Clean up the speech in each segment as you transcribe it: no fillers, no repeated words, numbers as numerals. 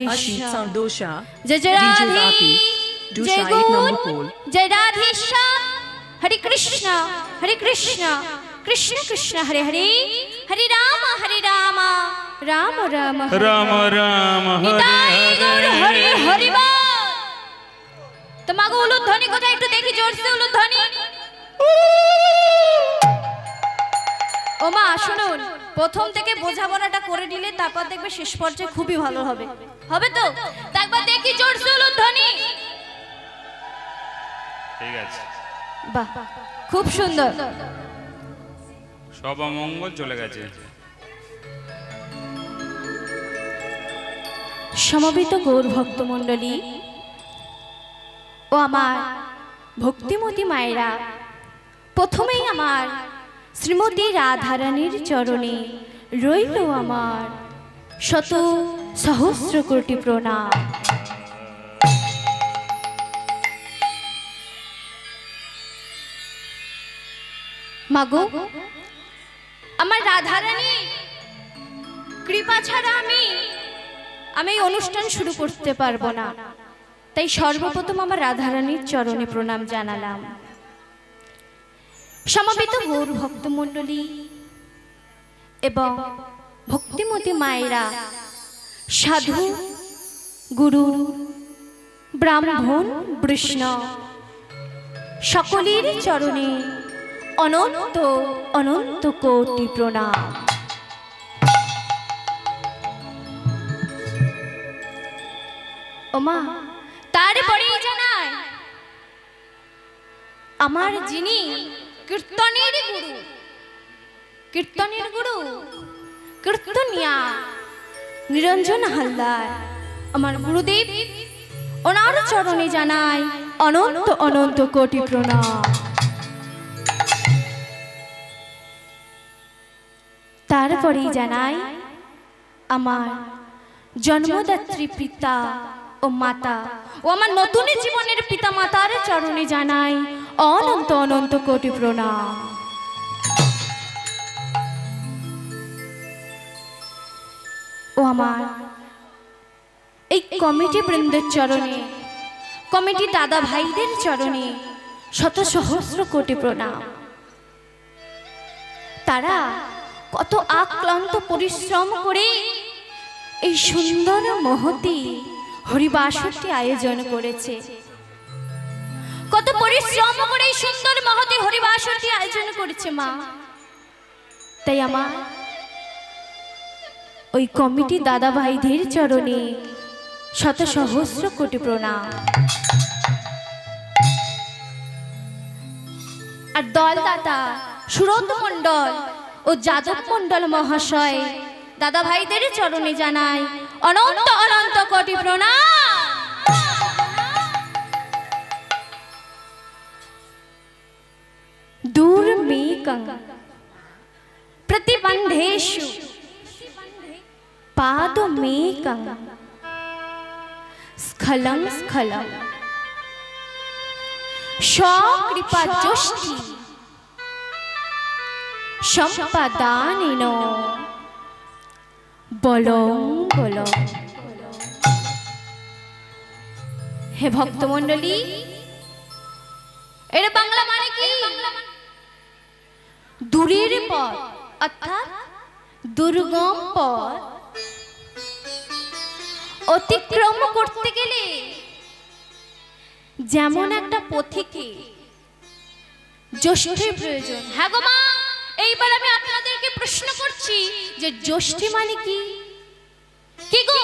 Ashit Sound Dosha, Jai DJ Rapi, Dosha 8 number pole. Jai Radhisha, Hare Krishna, Hare Krishna, Krishna Krishna, Hare Hare, Hare Rama, Hare Rama, Rama Rama, Rama Rama, Hare Hare, Hare Hare Bol. তোমাকে উলুধ্বনি কোথায় একটু দেখি জোরসে উলুধ্বনি। ওমা শুনুন, প্রথম থেকে বোঝাপড়াটা করে নিলে তারপর দেখবে শেষ পর্যায়ে খুবই ভালো হবে। হবে তো? একবার দেখি জোরসে উলুধ্বনি। ঠিক আছে, বাহ, খুব সুন্দর। সব অমঙ্গল চলে গেছে। সমবেত গৌর ভক্তমণ্ডলী ও আমার ভক্তিমতী মায়েরা, প্রথমেই আমার শ্রীমতী রাধারানীর চরণে রইল আমার শত সহস্র কোটি প্রণাম। মাগো, আমার রাধারানী কৃপা ছাড়া আমি এই অনুষ্ঠান শুরু করতে পারবো না। তাই সর্বপ্রথম আমার রাধারানীর চরণে প্রণাম জানালাম। সমবেত গৌর ভক্তমণ্ডলী এবং ভক্তিমতী মায়েরা, সাধু, গুরু, ব্রাহ্মণ, বৈষ্ণব সকলের চরণে অনন্ত অনন্ত কোটি প্রণাম। ওমা, তারপরেই জানাই আমার যিনি কীর্তনের গুরু কীর্তনিয়া নিরঞ্জন হালদার, আমার গুরুদেব, ওনার চরণে জানাই অনন্ত অনন্ত কোটি প্রণাম। তারপরেই জানাই আমার জন্মদাত্রী পিতা ও মাতা ও আমার নতুন জীবনের পিতা মাতার চরণে জানাই অনন্ত অনন্ত কোটি প্রণাম। ও আমার এই কমিটি বৃন্দের চরণে, কমিটি দাদা ভাইদের চরণে শত সহস্র কোটি প্রণাম। তারা কত আক্লান্ত পরিশ্রম করে এই সুন্দর মহতি হরিবাসরটি আয়োজন করেছে। কত পরিশ্রম করে এই সুন্দর মহতি হরিবাসরটি আয়োজন করেছে মা। তাই আমার ওই কমিটি দাদা ভাইদের চরণে শত সহস্র কোটি প্রণাম। আর দলদাতা সুরত মণ্ডল ও যাদব মণ্ডল মহাশয় দাদা ভাইদের চরণে জানাই অনন্ত অনন্ত কোটি প্রণাম। দুর্মেকং প্রতিবন্ধেষু পাদমেকং স্খলং স্খলং স্বকৃপা যষ্টি সম্পাদানেন বলং বলং। হে ভক্তমণ্ডলী, এর বাংলা মানে কি? দূরের পথ, অর্থাৎ দুর্গম পথ অতিক্রম করতে গেলে যেমন একটা পথিকে জ্যেষ্ঠের প্রয়োজন। হ্যাঁ গো মা, এইবার আমি আপনাদেরকে প্রশ্ন করছি যে জ্যেষ্ঠী মানে কি? কি গো,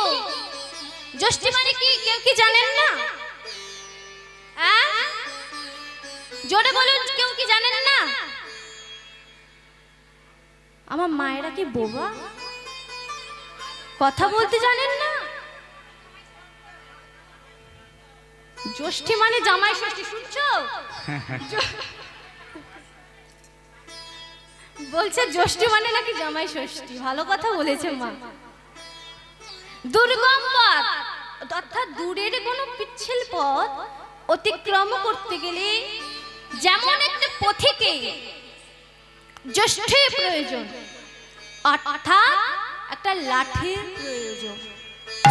জ্যেষ্ঠী মানে কি? কেউ কি জানেন না? জোরে বলুন, কেউ কি জানেন না? আমার মায়েরা কি বোবা, কথা বলতে জানেন না? জ্যেষ্ঠী মানে জামাই ষষ্ঠী, শুনছো? বলছে জ্যেষ্ঠী মানে নাকি জামাই ষষ্ঠী। ভালো কথা বলেছে মা। দুর্গম পথ, অর্থাৎ দূরের কোনো পিচ্ছিল পথ অতিক্রম করতে গেলে যেমন একটা পথিকে জ্যেষ্ঠের প্রয়োজন, অর্থাৎ একটা লাঠির প্রয়োজন।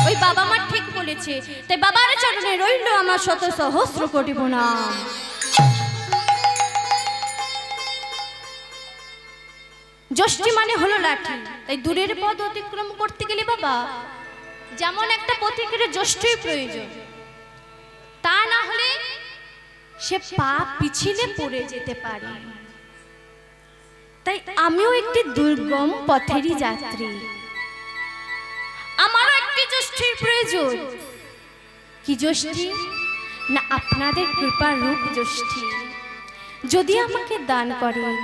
ওই ওই বাবা মা ঠিক বলেছে, তাই বাবার চরণে রইল আমার শত সহস্র কোটি প্রণাম। জ্যৈষ্ঠী মানে হলো লাঠি, তাই দূরের পথ অতিক্রম করতে গেলে বাবা যেমন একটা পথিকের জ্যৈষ্ঠই প্রয়োজন, তা না হলে সে পা পিছলে পড়ে যেতে পারে। তাই আমিও একটি দুর্গম পথেরই যাত্রী, আমারও একটি জ্যৈষ্ঠীর প্রয়োজন। কি জ্যৈষ্ঠী? না আপনাদের কৃপার রূপ জ্যৈষ্ঠী। যদি আমাকে দান করেন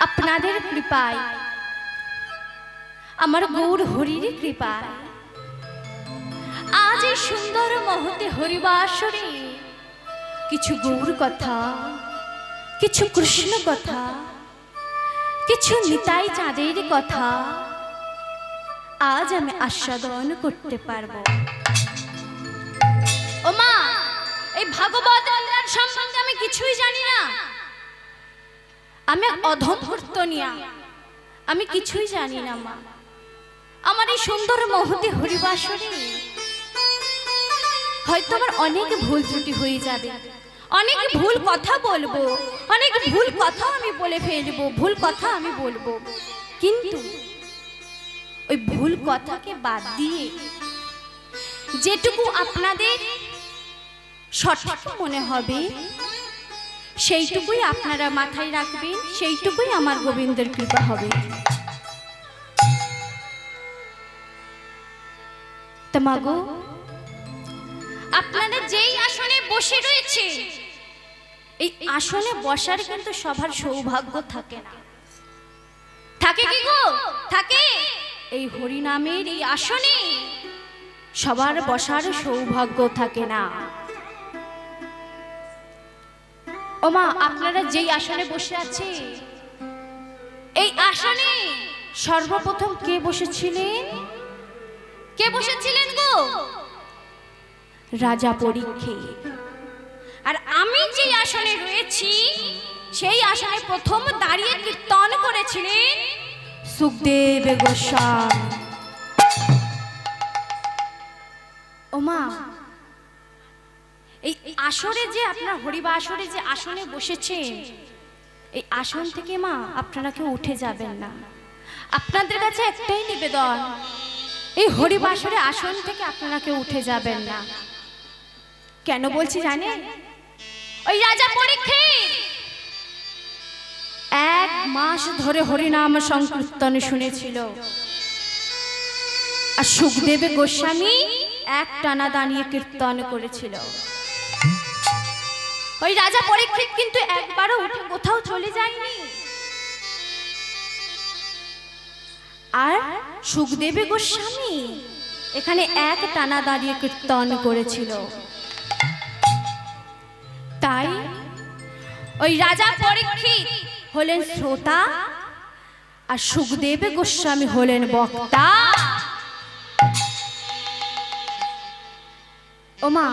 আপনাদের কৃপায়, আমার গৌর হরির কৃপায়, আজ এই সুন্দর মহতে হরিবাসরে কিছু গৌর কথা, কিছু কৃষ্ণ কথা, কিছু নিতাই চাঁদের কথা আজ আমি আস্বাদন করতে পারবো। ও মা, এই ভাগবত লীলার সম্বন্ধে আমি কিছুই জানি না, আমি অধম কীর্তনিয়া, আমি কিছুই জানি না মা। আমার এই সুন্দর মহতি হরিবাসরে হয়তো আমার অনেক ভুল ত্রুটি হয়ে যাবে, অনেক ভুল কথা বলবো, অনেক ভুল কথা আমি বলে ফেলবো, ভুল কথা আমি বলবো, কিন্তু ওই ভুল কথাকে বাদ দিয়ে যেটুকু আপনাদের সঠিক মনে হবে সেইটুকুই আপনারা মাথায় রাখবেন, সেইটুকুই আমার গোবিন্দের কৃপা হবে। তো মাগো, আপনারা যেই আসনে বসে রয়েছে, এই আসনে বসার কিন্তু সবার সৌভাগ্য থাকে না। থাকে কি গো? থাকে। এই হরি নামের এই আসনে সবার বসার সৌভাগ্য থাকে না। ও মা, আপনারা যেই আসনে বসে আছে, এই আসনে সর্বপ্রথম কে বসেছিলেন? কে বসেছিলেন গো? রাজা পরীক্ষিত। আর আমি যে আসনে রয়েছি, সেই আসনে প্রথম দাঁড়িয়ে কীর্তন করেছিলেন সুখদেব গোস্বামী। ও মা, এই আসরে যে আপনার হরিবা আসরে যে আসনে বসেছেন, এই আসন থেকে মা আপনারা কেউ উঠে যাবেন না। আপনাদের কাছে একটাই নিবেদন, এই হরিবাসরে আসন থেকে আপনারা কেউ উঠে যাবেন না। কেন বলছি জানেন? ওই রাজা পরীক্ষিত 1 মাস ধরে হরিনাম সংকীর্তন শুনেছিল, আর সুখদেব গোস্বামী এক টানা দাঁড়িয়ে কীর্তন করেছিল। ওই রাজা পরীক্ষিত কিন্তু একবারও উঠে কোথাও চলে যায়নি, আর সুখদেব গোস্বামী এখানে এক টানা দাঁড়িয়ে কীর্তন করেছিল। তাই ওই রাজা পরীক্ষিত হলেন শ্রোতা, আর সুখদেব গোস্বামী হলেন বক্তা। ও মা,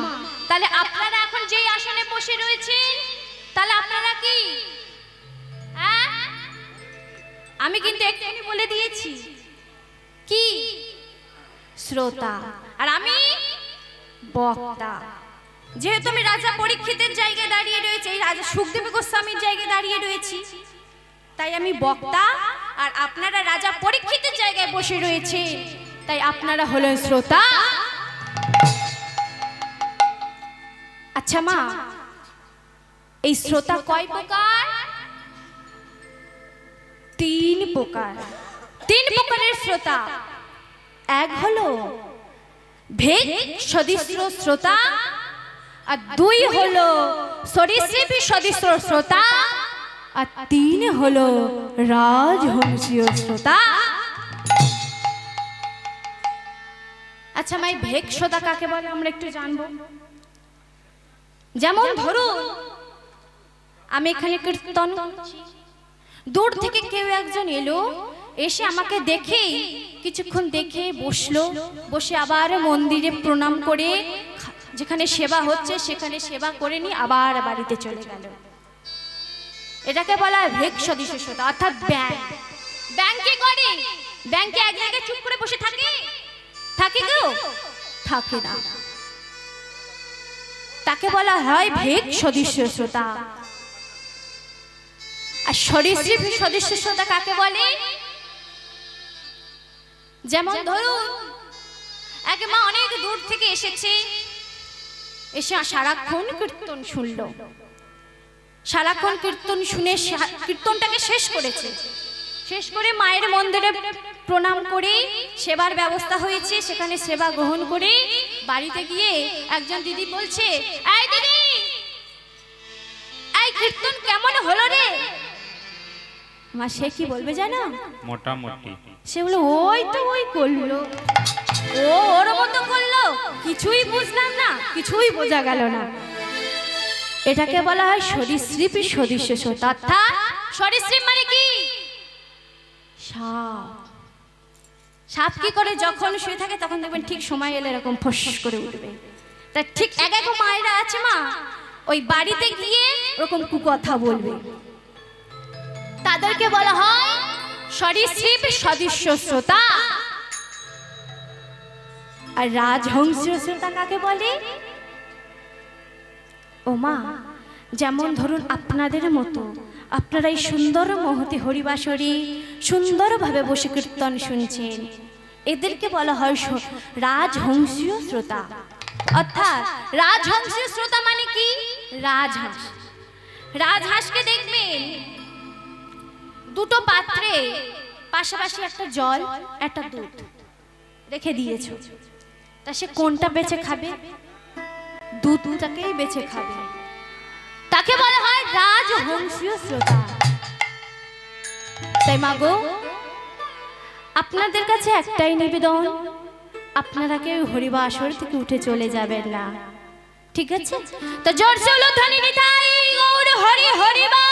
তাহলে আপনারা এখন যেই আসনে বসে রয়েছেন, তাহলে আপনারা কি? হ্যাঁ, আমি কিন্তু এক্ষুনি বলে দিয়েছি কি? শ্রোতা, আর আমি বক্তা। যেহেতু আমি রাজা পরীক্ষিতের জায়গায় দাঁড়িয়ে রয়েছি, এই রাজা সুখদেব গোস্বামীর জায়গায় দাঁড়িয়ে রয়েছি, তাই আমি বক্তা, আর আপনারা রাজা পরীক্ষিতের জায়গায় বসে রয়েছে, তাই আপনারা হলেন শ্রোতা। আচ্ছা মা, এই শ্রোতা কয় প্রকার? 3 প্রকার। 3 প্রকারের শ্রোতা। এক হলো ভেদ সদৃশ্য শ্রোতা, আর 2 হলো সরীসৃপ সদৃশ্য শ্রোতা, আর 3 হলো রাজহংসীয় শ্রোতা। আচ্ছা মা, এই ভেদ শ্রোতা কাকে বলে আমরা একটু জানবো। যেমন ধরুন, আমি এখানে কীর্তন করছি, দূর থেকে কেউ একজন এলো, এসে আমাকে দেখে কিছুক্ষণ দেখে বসলো, বসে আবার মন্দিরে প্রণাম করে যেখানে সেবা হচ্ছে সেখানে সেবা করে নিয়ে আবার বাড়িতে চলে গেল। এটাকে বলা হয় ভেদ সদৃশ্য শ্রোতা, অর্থাৎ ব্যাংক। ব্যাংকে করে, ব্যাংকে এক জায়গায় চুপ করে বসে থাকে, থাকে কেউ? থাকে না। তাকে বলা হয় ভেগ সদৃশ্য শ্রোতা। আর সরীসৃপ সদৃশ্য শ্রোতা কাকে বলে? যেমন ধরুন এক মা অনেক দূর থেকে এসেছে, এসে সারাক্ষণ কীর্তন শুনলো, সারাক্ষণ কীর্তন শুনে কীর্তনটাকে শেষ করেছে, শেষ করে মায়ের মন্দিরে প্রণাম করে সেবার ব্যবস্থা হয়েছে, সেখানে সেবা গ্রহণ করে বাড়িতে গিয়ে একজন দিদি বলছে, এই দিদি, এই কীর্তন কেমন হলো রে? মা সে কি বলবে জানো? মোটামুটি। সে বলে ওই তো ওই করলো, ও ওর মতো করলো, কিছুই বুঝলাম না, কিছুই বোঝা গেল না। এটাকে বলা হয় সরীসৃপ সদৃশ্য শ্রোতা। অর্থাৎ সরীসৃপ মানে কি? সাপ। সাপ কি করে? যখন শুয়ে থাকে তখন দেখবেন ঠিক সময় এলে এরকম ফস করে উঠবে। তা ঠিক এক এক মায়েরা আছে মা, ওই বাড়িতে গিয়ে ওরকম কুকথা বলবে, তাদেরকে বলা হয় সরীসৃপ সদৃশ্য শ্রোতা। আর রাজহংসীয় শ্রোতা কাকে বলে? ও মা, যেমন ধরুন আপনাদের মতো আপনারা এই সুন্দর মহতি হরিবাসরে সুন্দরভাবে বসে কীর্তন শুনছেন, এদেরকে বলা হয় রাজহংসীয় শ্রোতা। অর্থাৎ রাজহংসীয় শ্রোতা মানে কি? রাজহাঁস। রাজহাঁসকে দেখবেন দুটো পাত্রে পাশাপাশি একটা জল একটা দুধ রেখে দিয়েছো, তা সে কোনটা বেছে খাবে? দুধটাকেই বেছে খাবে। তাকে বলা হয় রাজহংসীয় শ্রোতা। তাই মাগো, আপনাদের কাছে একটাই নিবেদন, আপনারা কেউ হরিবাসর থেকে উঠে চলে যাবেন না, ঠিক আছে? তো জোর জোর ধ্বনি নিতাই গৌর হরি হরিবা।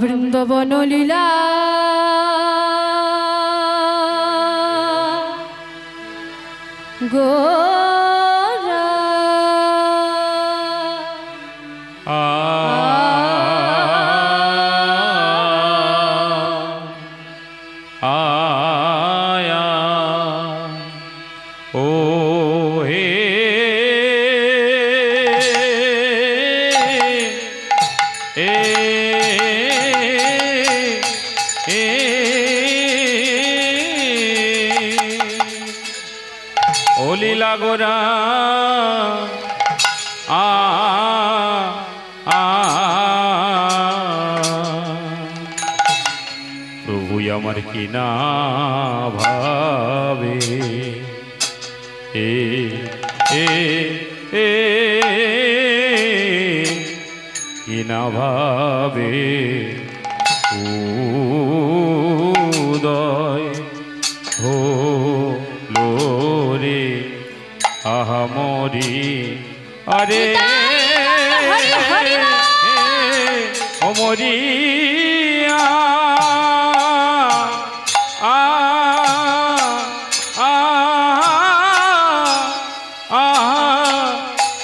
বৃন্দাবন লীলা গোরা आया ओ हे ओ लीला गोरा প্রভু আমার কি না ভাবে এ এ এ কি না ভাবে উদয় হলো রে আহামরি আরে অমরিয়া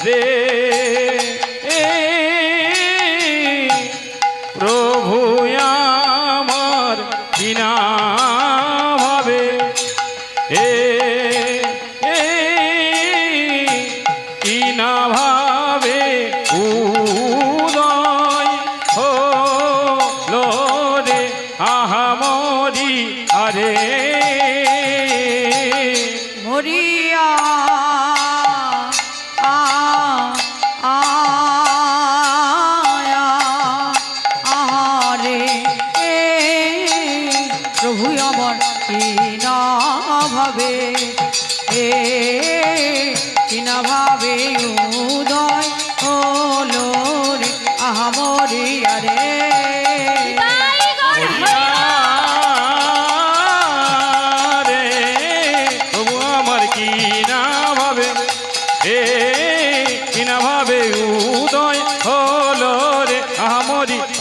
রে প্রভু আমার বিনা ভাবে কিনা ভাবে উদয় হলো রে আহামরি আরে মরিয়া আরে প্রভু আমার কিনা ভাবে কিনা ভাবে উদয় হলো রে আহামরি আরে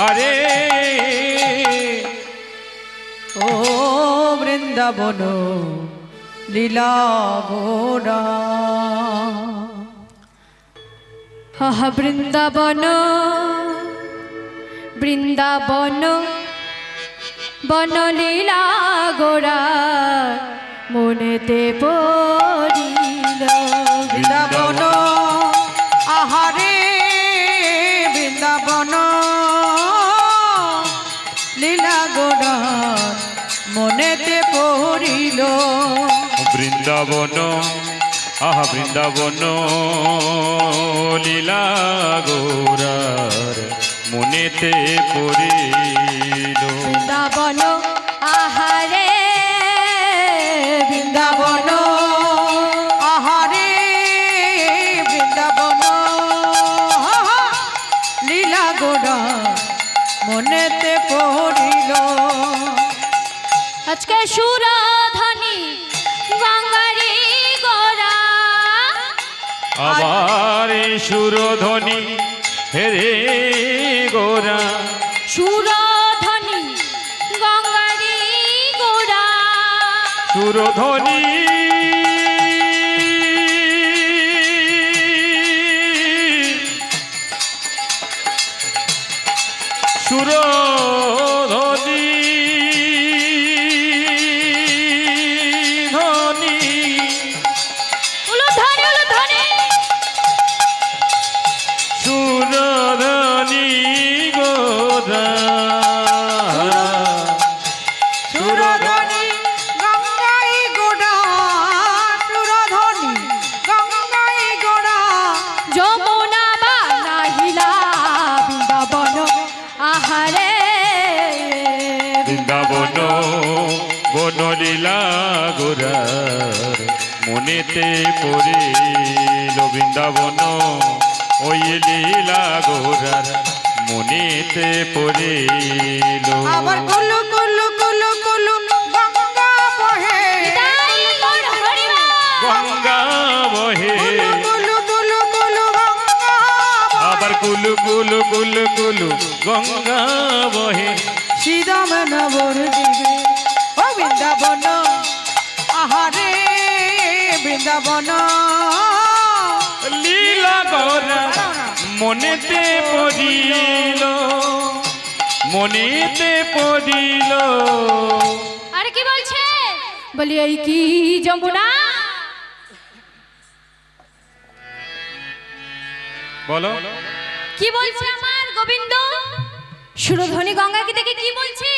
আরে ও বৃন্দাবন লীলা গোরা বৃন্দাবন বৃন্দাবন বনলীলা গোরা মনেতে পড়িল। বৃন্দাবন আহারে বৃন্দাবন লীলা গোড়া মনেতে পড়িল। বৃন্দাবন আহা বৃন্দাবন লীলা গৌরার মনেতে পড়িল। বৃন্দাবন আহারে বৃন্দাবন আহারে বৃন্দাবন লীলা গোড়া মনেতে পড়িল। আজকে সুরাধানী গঙ্গারি গোরা আবার সুরধ্বনি হেরে গোরা সুরাধানী গঙ্গারি গোরা সুরধ্বনি সুরধ্বনি ধ্বনি উলুধ্বনি উলুধ্বনি সুরধ্বনি গোরা সুরধ্বনি গঙ্গাই গোড়া সুরধ্বনি গঙ্গাই গোড়া যমুনা বানাহিলা বৃন্দাবন আহারে বৃন্দাবন বনলীলা গোরার মনেতে পড়িল। বৃন্দাবন ওই লীলা গোরার মনেতে পড়িল। আবার কুলু কুলু কুলু কুলু গঙ্গা বহে তাই গৌর হরিবা গঙ্গা বহে কুলু কুলু কুলু গঙ্গা আবার কুলু কুলু কুলু কুলু গঙ্গা বহে শ্রীরাম নবর দিবে ও বৃন্দাবন আহারে বৃন্দাবন লীলা গোরা মনেতে পড়িল মনেতে পড়িল। আরে কি বলছে? বলি এই কি যমুনা বলো কি বলছে আমার গোবিন্দ? সুরধ্বনি গঙ্গাকে দেখে কি বলছে?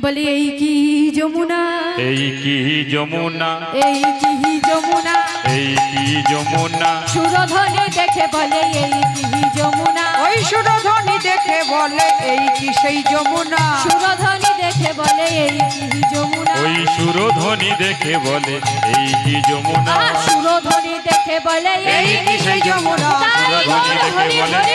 বলি এই কি যমুনা এই কি যমুনা এই কি যমুনা এই কি যমুনা সুরধ্বনি দেখে বলে এই কি যমুনা ওই সুরধ্বনি দেখে বলে এই কি সেই যমুনা সুরধ্বনি দেখে বলে এই কি যমুনা ওই সুরধ্বনি দেখে বলে এই কি যমুনা সুরধ্বনি দেখে বলে এই কি সেই যমুনা তাই সুরধ্বনি গৌর দেখে হরি বলে হরি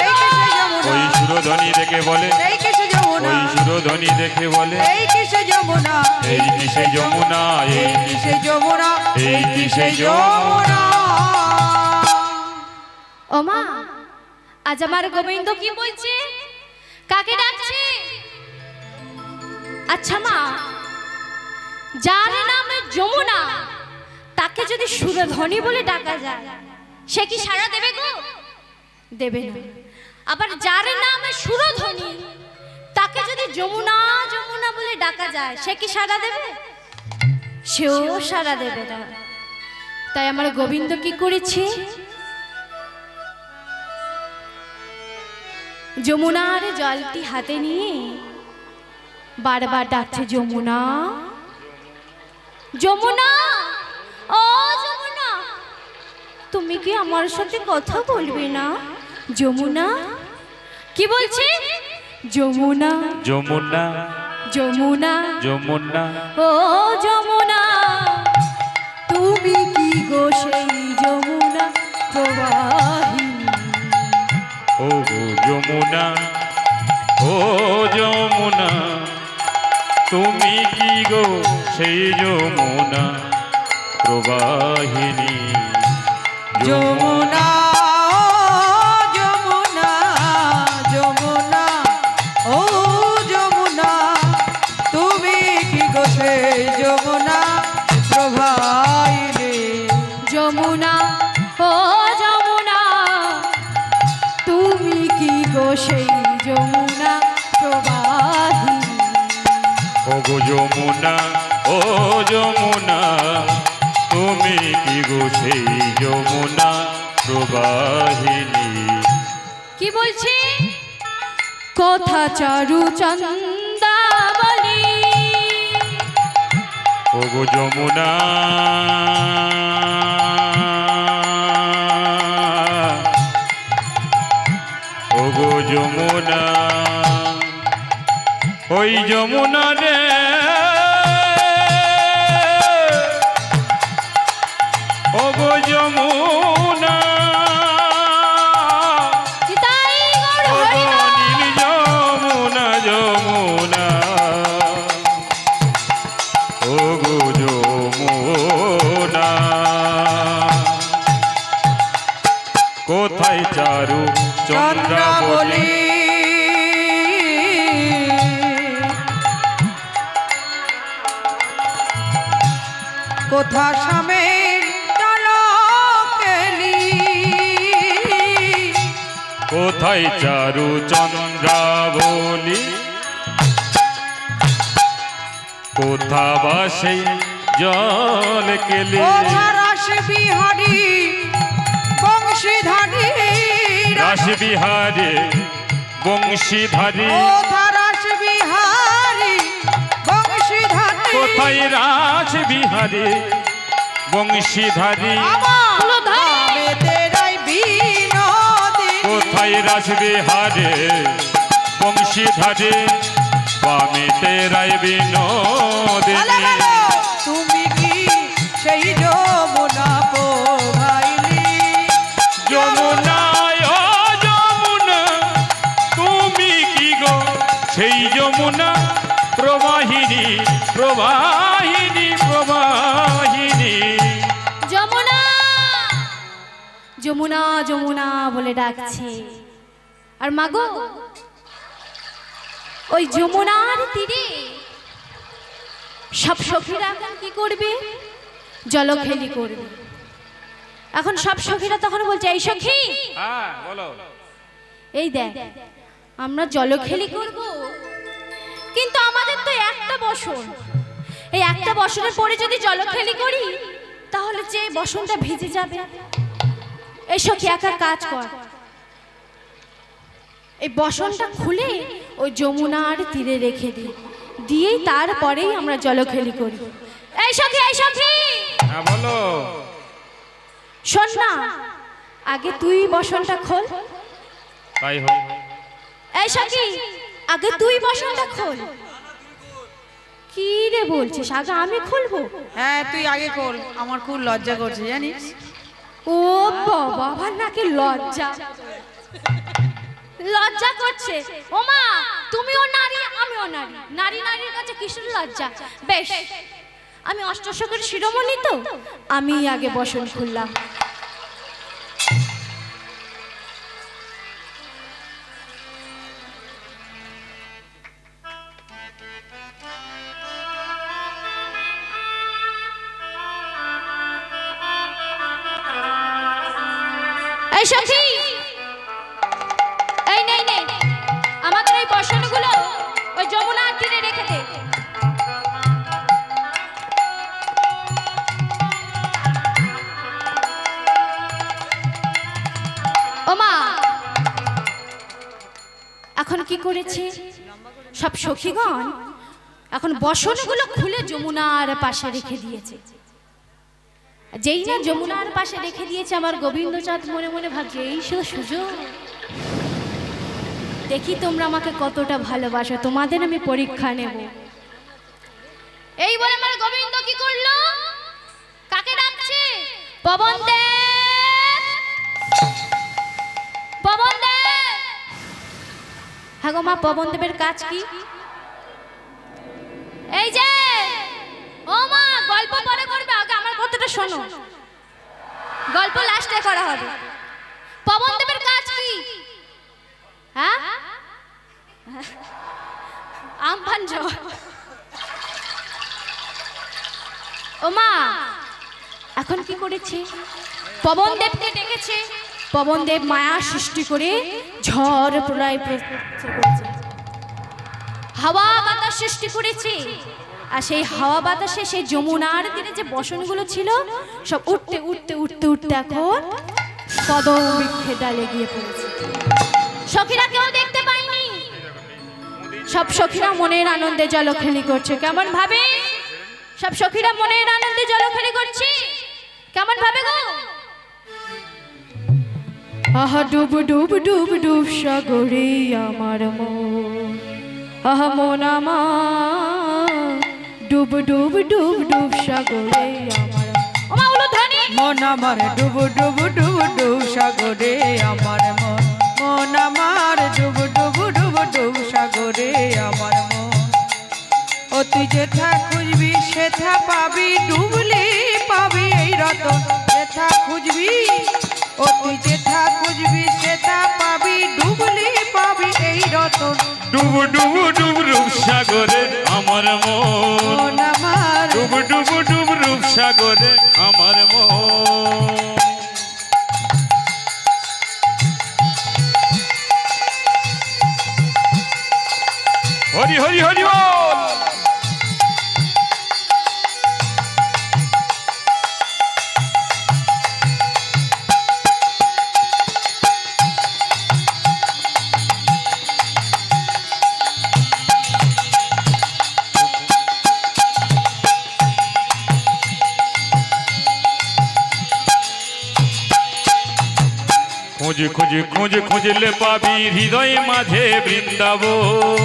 ওই সুরধ্বনি দেখে বলে এই কি সেই যমুনা ওই সুরধ্বনি দেখে বলে এই কি সেই যমুনা এই কি সেই যমুনা এই কি সেই যমুনা ও মা আজ আমার গোবিন্দ কি বলছে? কাকে ডাকছে? আচ্ছা মা, যার নাম যমুনা তাকে যদি সুরধ্বনি বলে ডাকা যায় সে কি সাড়া দেবে গো? দেবে না। আবার যার নাম সুরধ্বনি তাকে যদি যমুনা যমুনা বলে ডাকা যায় সে কি সাড়া দেবে? সেও সাড়া দেবে না। তাই আমার গোবিন্দ কি করেছে? যমুনার জলটি হাতে নিয়ে বারবার ডাকছে যমুনা যমুনা ও যমুনা, তুমি কি আমার সাথে কথা বলবে না? যমুনা কি বলছে? যমুনা যমুনা যমুনা যমুনা ও যমুনা, তুমি কি গো সেই যমুনা প্রবাহিনী? ও যমুনা ও যমুনা তুমি কি গো সেই যমুনা প্রবাহিনী। যমুনা যমুনা যমুনা ও যমুনা তুমি কি গো সেই যমুনা প্রবাহিনী। যমুনা ও যমুনা, তুমি কি গো সেই যমুনা প্রবাহিনী? ও গো যমুনা, ও যমুনা, তুমি কি গো সেই যমুনা প্রবাহিনী? কি বলছি? কথা চারু চন্দা বলি, ও গো যমুনা, ও গো যমুনা, ওই যমুনা রে, ও গো যমুনা, নিতাই গৌর ও হরি গো বল। নীল যমুনা, যমুনা, ও গো যমুনা, কোথায় চারু চন্দ্রাবলী? কোথা স্বামীর ডালকেলি, কোথায় চারু চন্দ্রাবলী? কোথা বাসে জল কেলি? কোথা রাস বিহারী বংশীধারী, রাস বিহারে বংশীধারী, কোথা রাস বিহারী বংশীধারী, কোথায় রাস বিহারে বংশীধারী? আমার নামে তেরাই বিনোদিনী। কোথায় রাস বিহারে বংশীধারে, বামে তেরাই বলো, বিনোদিনী। বলো, তুমি কি সেই যমুনা প্রবাহিনী? যমুনায়, ও যমুনা, তুমি কি গো সেই যমুনা প্রবাহিনী, প্রবাহিনী, প্রবাহিনী? যমুনা, যমুনা, যমুনা বলে ডাকছে। আর মাগো, ওই যমুনার তীরে সব সখীরা এখন কি করবে? জলখেলি করবে। এখন সব সখীরা তখন বলছে, এই সখী, হ্যাঁ বলো। এই দেখ, আমরা জলখেলি করব, কিন্তু আমাদের তো একটা বসন, এই একটা বসনের পরে যদি জলখেলি করি তাহলে যে বসনটা ভিজে যাবে। এই সখী একা কাজ কর, এই বসনটা খুলে ওই যমুনার তীরে রেখে দিই, দিয়েই তারপরেই আমরা জলখেলি করি। এই সখী, এই সখী, হ্যাঁ বলো। শোন না, আগে তুই বসনটা খোল। তাই হোক। এই সখী, আগে তুই বসনটা খোল। কি রে বলছিস? আগে আমি খুলবো? হ্যাঁ তুই আগে কর, আমার খুব লজ্জা করছে জানিস। ও বাবা, আমার নাকি লজ্জা, লজ্জা করছে। ও মা, তুমিও নারী আমিও নারী, নারী নারীর কাছে কিসের লজ্জা? বেশ, আমি অষ্টশকের শিরোমণি, তো আমি আগে বসন খুললাম। এই সখী, এই নেই নে, আমাদের এই বসনগুলো ওই যমুনার তীরে রেখে দে। ও মা, এখন কি করেছে সব সখীগণ? এখন বসনগুলো খুলে যমুনার পাশে রেখে দিয়েছে। যেই না যমুনার পাশে রেখে দিয়েছে, আমার গোবিন্দচাঁদ মনে মনে ভাবছে, এই সুযোগ, দেখি তোমরা আমাকে কতটা ভালোবাসো, তোমাদের আমি পরীক্ষা নেব। এই বলে আমার গোবিন্দ কি করলো? কাকে ডাকছে? পবন দেব, পবন দেব। হ্যাঁ গো মা, পবন দেবের কাজ কি? এই যে, ও মা, গল্প পরে করবে, আগে আমার কথাটা শোনো, গল্প লাস্টে করা হবে। পবন দেবের কাজ কি? হ্যাঁ, আমফান ঝড়। ও মা, এখন কি করেছে? পবন দেবকে ডেকেছে। পবন দেব মায়া সৃষ্টি করে ঝড় প্রলয় করেছে। হাওয়া বাতাস সৃষ্টি করেছে, আর সেই হাওয়া বাতাসে সেই যমুনার তীরে যে বসনগুলো ছিল সব উঠতে উঠতে উঠতে উঠতে এখন কদম বৃক্ষের ডালে গিয়ে পড়েছে। সখীরা কেউ দেখতে পায়নি, সব সখীরা মনের আনন্দে জলখেলি করছে। কেমন ভাবে? সব সখীরা মনের আনন্দে জলখেলি করছে। কেমন ভাবে গো? আহা ডুব ডুব ডুব ডুব সাগরে আমার মন, আহা মন আমার ডুব ডুব ডুব ডুব সাগরে আমার। ওমা উলুধ্বনি। মন আমার ডুব ডুব ডুব ডুব সাগরে আমার মন, মন আমার ডুব ডুব ডুব ডুব সাগরে আমার মন। ও তুই যেথা খুঁজবি সেথা পাবি, ডুবলি পাবি এই রতন যেথা খুঁজবি। ও তুই যেথা খুঁজবি সেথা পাবি, ডুবলি পাবি এই রতন। ডুব ডুব ডুব রূপ সাগরে আমার মন, মন আমার ডুব ডুব ডুব রূপ সাগরে আমার মন। হরি হরি হরি বল। খুঁজে খুঁজে খুঁজে খুঁজলে পাবি হৃদয়ে মাঝে বৃন্দাবন,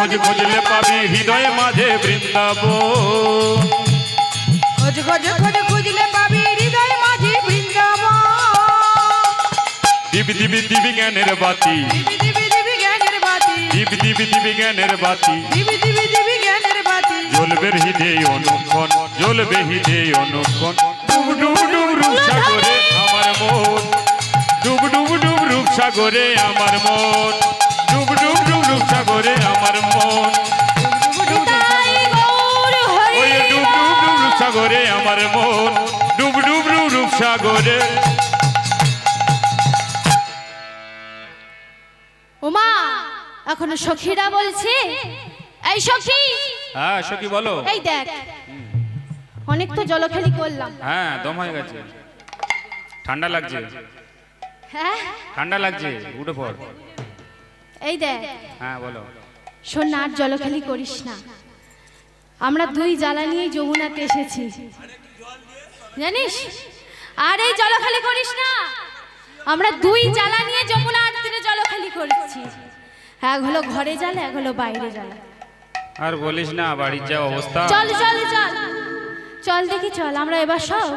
খোঁজ খুঁজলে পাবি হৃদয়ে মাঝে বৃন্দাবন। খোঁজ খোঁজ খোঁজ খুঁজলে পাবি হৃদয়ে মাঝে বৃন্দাবন। দিবি দিবি দিবি জ্ঞানের বাতি, দিবি দিবি দিবি জ্ঞানের বাতি, দিবি দিবি দিবি জ্ঞানের বাতি, দিবি দিবি দিবি জ্ঞানের বাতি। জ্বলবে হৃদয়ে অনুক্ষণ, জ্বলবে হৃদয়ে অনুক্ষণ। ডুব ডুব ডুব রূপ সাগরে আমার মন, ডুব ডুব ডুব রূপ সাগরে আমার মন, ডুব ডুব ডুব রূপ সাগরে আমার মন। ওই ডুব ডুব ডুব রূপ সাগরে আমার মন, ডুব ডুব ডুব রূপ সাগরে। ওমা এখনো সখীরা বলছে, এই সখী। হ্যাঁ সখী বলো। এই দেখ অনেক তো জলখেলি করলাম। হ্যাঁ দম হয়ে গেছে, ঠান্ডা লাগছে, হ্যাঁ ঠান্ডা লাগছে, উঠে পড়। এই দেখ। হ্যাঁ বলো। শোন না, আর জলখেলি করিস না। আমরা দুই জ্বালা নিয়ে যমুনাতে এসেছি জানিস, আর এই জলখেলি করিস না। আমরা দুই জ্বালা নিয়ে যমুনার তীরে জলখেলি করছি। এক হলো ঘরে জ্বালা, এক হলো বাইরে জ্বালা। আর বলিস না, বাড়ির যা অবস্থা। চল চল চল চল দেখি, চল আমরা এবার সব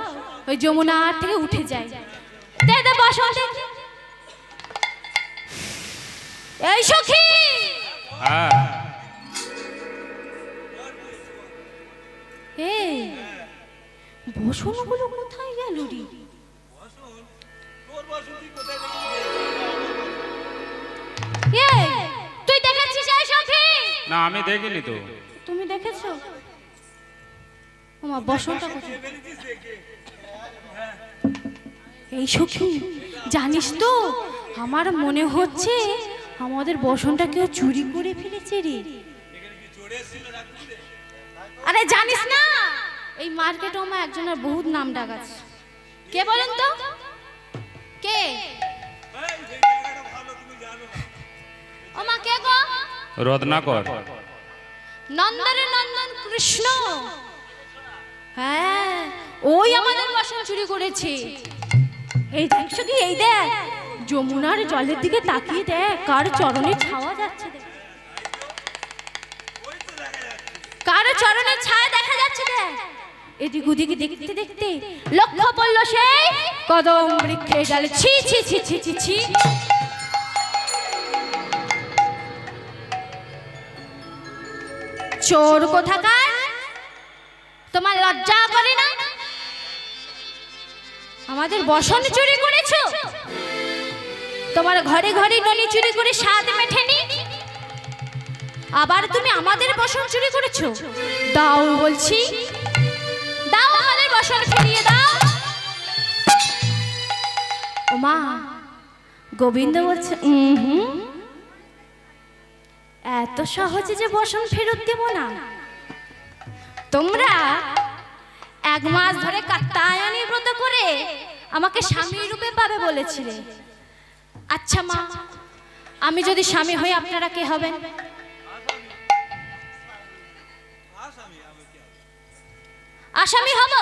ওই যমুনার থেকে উঠে যাই। দে দে বস দেখি। এই সখী। হ্যাঁ এই বসনগুলো কোথায় গেল রে? এই তুই দেখেছিস এই সখী? না আমি দেখিনি তো। তুমি দেখেছো? ওমা বসনটা কোথায়? এই সখী জানিস তো, আমার মনে হচ্ছে আমাদের বসনটা কেউ চুরি করে ফেলেছে রে। আরে জানিস না, এই মার্কেটে আমার একজনের বহুত নাম ডাক আছে। কে বলেন তো? কে? ওমা কে গো? রত্নাকর। নন্দরে নন্দন কৃষ্ণ। হ্যাঁ ওই আমাদের বসন চুরি করেছে। এই দেখছো কি? এই দেখ যমুনার জলের দিকে তাকিয়ে দেখ, কার চরণে ছাওয়া যাচ্ছে। দেখ কার চরণের ছায়া দেখা যাচ্ছে। যাচ্ছে দেখ। এদিক ওদিক দেখতে দেখতে লক্ষ্য পড়ল সেই কদম বৃক্ষের ডালে। ছি ছি ছি ছি ছি ছি। চোর কোথাকার, তোমার লজ্জা করে না? আমাদের বসন চুরি করেছো, তোমার ঘরে ঘরে ননি চুরি করে স্বাদ মেটেনি, আবার তুমি আমাদের বসন চুরি করেছো। দাও বলছি, দাও আমাদের বসন ফিরিয়ে দাও। ও মা, গোবিন্দ বলছে এত সহজে যে বসন ফেরত দেব না। তোমরা 1 মাস ধরে কাত্যায়নী ব্রত করে আমাকে স্বামী রূপে পাবে বলেছিলে। আচ্ছা মা, আমি যদি স্বামী হই আপনারা কে হবেন? আসামি হব?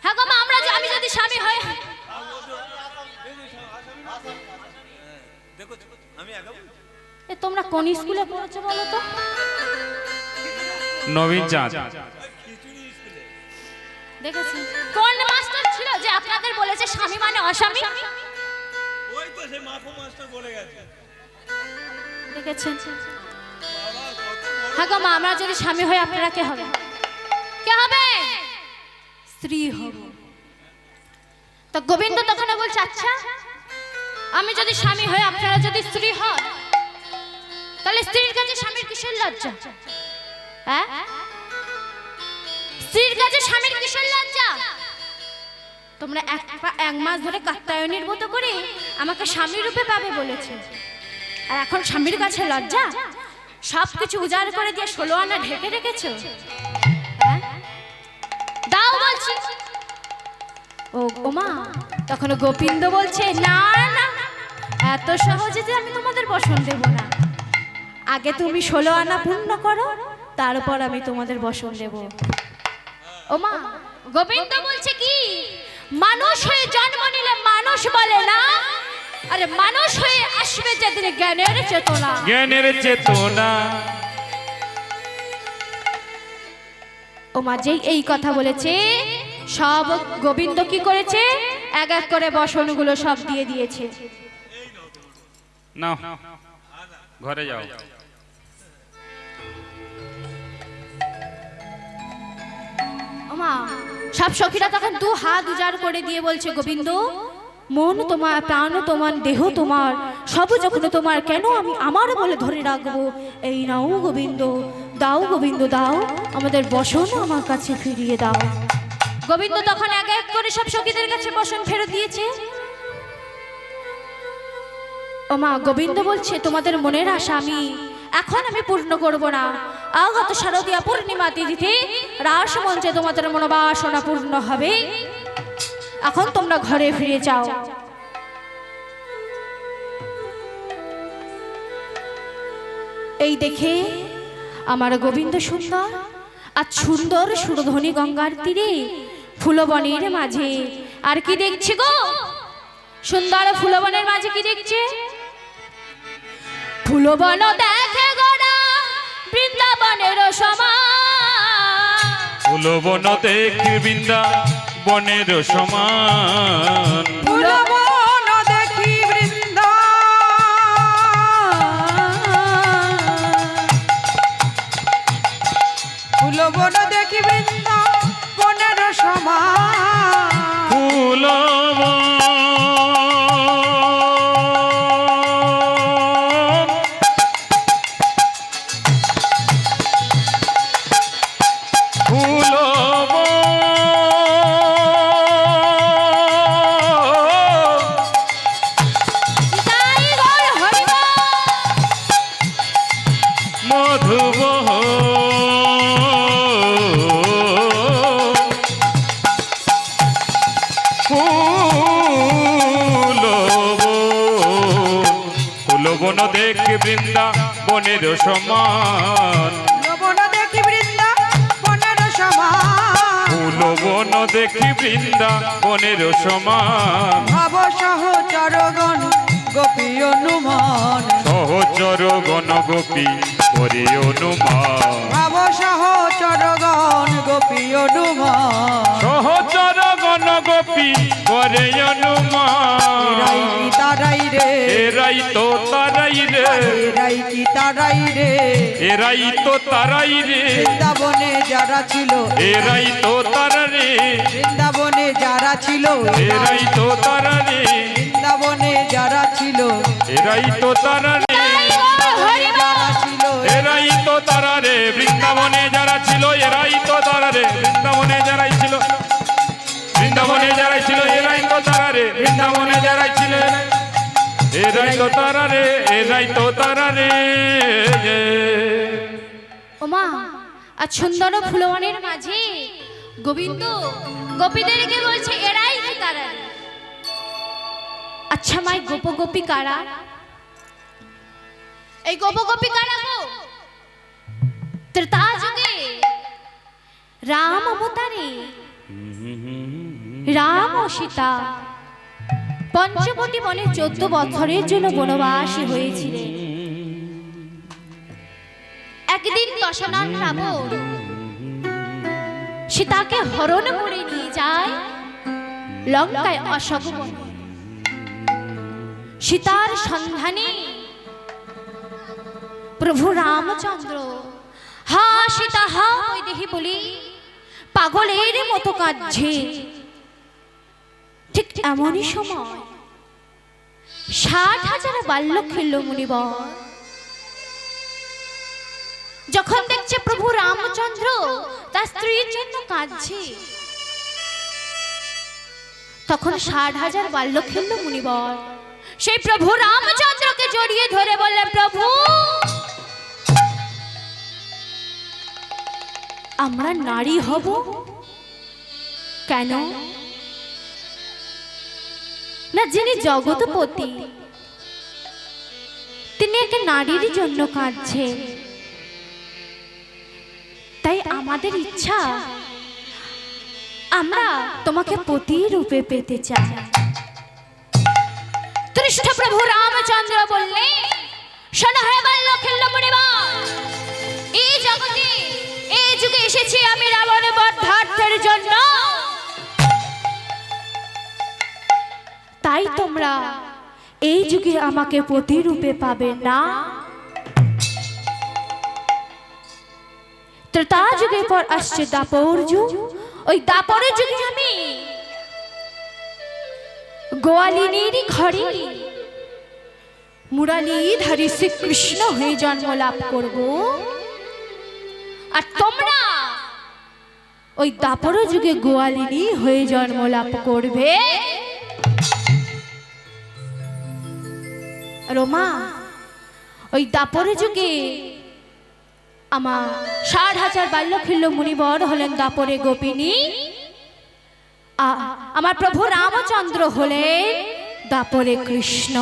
হ্যাঁ গো মা, আমি যদি স্বামী হই। তোমরা কোন স্কুলে পড়েছো বলো তো? নবীন চাঁদ। দেখেছি কোন মাস্টার ছিল যে আপনাদের বলেছে স্বামী মানে অস্বামী? ওই তো সে মাফু মাস্টার বলে গেছে। দেখেছেন? হ্যাঁ গো মা, আমরা যদি স্বামী হই আপনারা কে হবে? কে হবে? স্ত্রী হব। তো গোবিন্দ তখন বলছে আচ্ছা, আমি যদি স্বামী হই আপনারা যদি স্ত্রী হন, তাহলে স্ত্রীর কাছে স্বামীর কিসের লজ্জা? হ্যাঁ, স্ত্রীর কাছে স্বামীর কিসের লজ্জা? তোমরা 1 মাস ধরে কাত্যায়নীর মতো করে আমাকে স্বামী রূপে পাবে বলেছে, আর এখন স্বামীর কাছে লজ্জা? সবকিছু উজাড় করে দিয়ে 16 আনা ঢেকে রেখেছো। দাও বলছি। ও মা, তখন গোবিন্দ বলছে না না, এত সহজে যে আমি তোমাদের বসন দেব না। আগে তুমি 16 আনা পূর্ণ করো, তারপর আমি তোমাদের বসন দেব। ও মা, গোবিন্দ বলছে কি, মানুষ হয়ে জন্ম নিলে মানুষ বলে না, আরে মানুষ হয়ে আসবে যেদিন জ্ঞানের চেতনা। জ্ঞানের চেতনা। ও মা, যেই এই কথা বলেছে, সব গোবিন্দ কি করেছে, এক এক করে বসনগুলো সব দিয়ে দিয়েছে। নাও ঘরে যাও। ও মা, সব সখীরা তখন 2 হাত উজাড় করে দিয়ে বলছে গোবিন্দ, মন তোমার, প্রাণ তোমার, দেহ তোমার, সব যখন তোমার, কেন আমি আমার বলে ধরে রাখবো? এই নাও গোবিন্দ, দাও গোবিন্দ দাও, আমাদের বসন আমার কাছে ফিরিয়ে দাও। গোবিন্দ তখন এক এক করে সব সখীদের কাছে বসন ফেরত দিয়েছে। ও মা, গোবিন্দ বলছে তোমাদের মনের আশা এখন আমি পূর্ণ করব না। আগত শারদীয়া পূর্ণিমা তিথিতে রাস মঞ্চে তোমাদের মনোবাসনা পূর্ণ হবে। এখন তোমরা ঘরে ফিরে যাও। এই দেখে আমার গোবিন্দ সুন্দর, আজ সুন্দর সুরধ্বনি গঙ্গার তীরে ফুলবনের মাঝে। আর কি দেখছি গো? সুন্দর ফুলবনের মাঝে কি দেখছে? ফুলবন দেখে গোরা বৃন্দাবনের সমান। ফুলবন দেখি বৃন্দাবনের সমান। ফুলবন দেখি ফুলবন দেখি বৃন্দাবনের সমান। ফুলবন ফুলবন দেখি বৃন্দাবনের সমান। ফুলবন দেখি বৃন্দাবনের সমান। ফুলবন দেখি বৃন্দাবনের সমান। ভব সহচরগণ গোপী অনুমান সহচর গণ গোপী করে অনুমান ভাব সহচরগণ গোপী অনুমান সহচর গণ গোপী করে অনুমান এরাই কি তারাই রে এরাই তো তারাই রে এরাই কি তারাই রে এরাই তো তারাই রে বৃন্দাবনে যারা ছিল এরাই তো তারা রে বৃন্দাবনে যারা ছিল এরাই তো তারা রে বৃন্দাবনে যারা ছিল এরাই তো তারা রে যারা ছিল এরাই তো তারা রে বৃন্দাবনে যারা ছিল এরাই তো তারা রে বৃন্দাবনে যারাই ছিল বৃন্দাবনে যারাই ছিল এরাই তো তারা রে বৃন্দাবনে যারাই ছিল এরাই তো তারা রে এরাই তো তারা রে ওমা আর সুন্দর ফুলবনের মাঝে গোবিন্দ গোপীদেরকে বলছে এরাই কি তারা। আচ্ছা মাই গোপ গোপী কারা? এই গোপ গোপী কারা গো? ত্রেতা যুগে রাম অবতারে রাম ও সীতা পঞ্চবতী বনে 14 বছরের জন্য বনবাসী হয়েছিলেন। একদিন দশনন রাবণ সীতাকে হরণ করে নিয়ে যায় লঙ্কায় অশোক বনে। সীতার সন্ধানে প্রভু রামচন্দ্র হা সীতা হা বৈদেহী বলি পাগলের মতো কাঁদছে। ঠিক এমনই সময় 60,000 বাল্যক খেলল মুনিবর যখন দেখছে প্রভু রামচন্দ্র তার স্ত্রীর জন্য কাঁদছে, তখন 60,000 বাল্যক খেলল মুনিবর সেই প্রভু রামচন্দ্রকে জড়িয়ে ধরে বললেন, প্রভু আমরা নারী হব কেন? না, যিনি জগৎপতি তিনি এক নারীর জন্য কাঁদছেন, তাই আমাদের ইচ্ছা আমরা তোমাকে পতি রূপে পেতে চাই। কৃষ্ণ প্রভু রামচন্দ্র বললে, শোনো হে বাল্যক খেলল মুনিবর, এই জগতে এই যুগে এসেছি আমি রাবণ বধার্থের জন্য, তাই তোমরা এই যুগে আমাকে পতি রূপে পাবে না। ত্রেতা যুগের পর আসছে দাপর যুগ, ওই দাপরের যুগে আমি গোয়ালিনীর ঘরে মুরালীধারী শ্রীকৃষ্ণ হয়ে জন্ম লাভ করব, আর তোমরা ওই দাপর যুগে গোয়ালিনী হয়ে জন্ম লাভ করবে। রোমা, ওই দাপর যুগে আমার 60,000 বাল্যক খেলল মুনিবর হলেন দাপরে গোপিনী, আমার প্রভু রামচন্দ্র হলেন দাপরে কৃষ্ণ।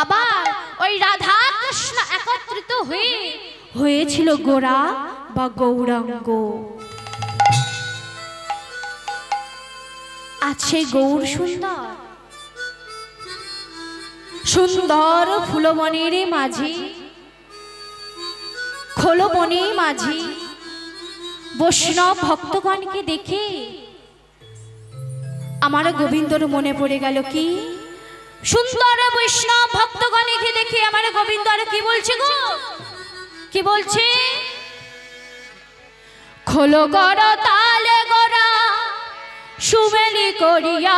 আবার ওই রাধা কৃষ্ণ একত্রিত হয়েছিল গোরা বা গৌরাঙ্গ। আছে গৌর সুন্দর সুন্দর ফুলবনের মাঝে খোলবনে মাঝে বৈষ্ণব ভক্তগণকে দেখে আমার গোবিন্দর মনে পড়ে গেল। কি সুন্দর বৈষ্ণব ভক্তগণকে দেখে আমার গোবিন্দ আর কি বলছে গো? কি বলছে? খোলো গর তালে গোরা সুমেলি করিয়া,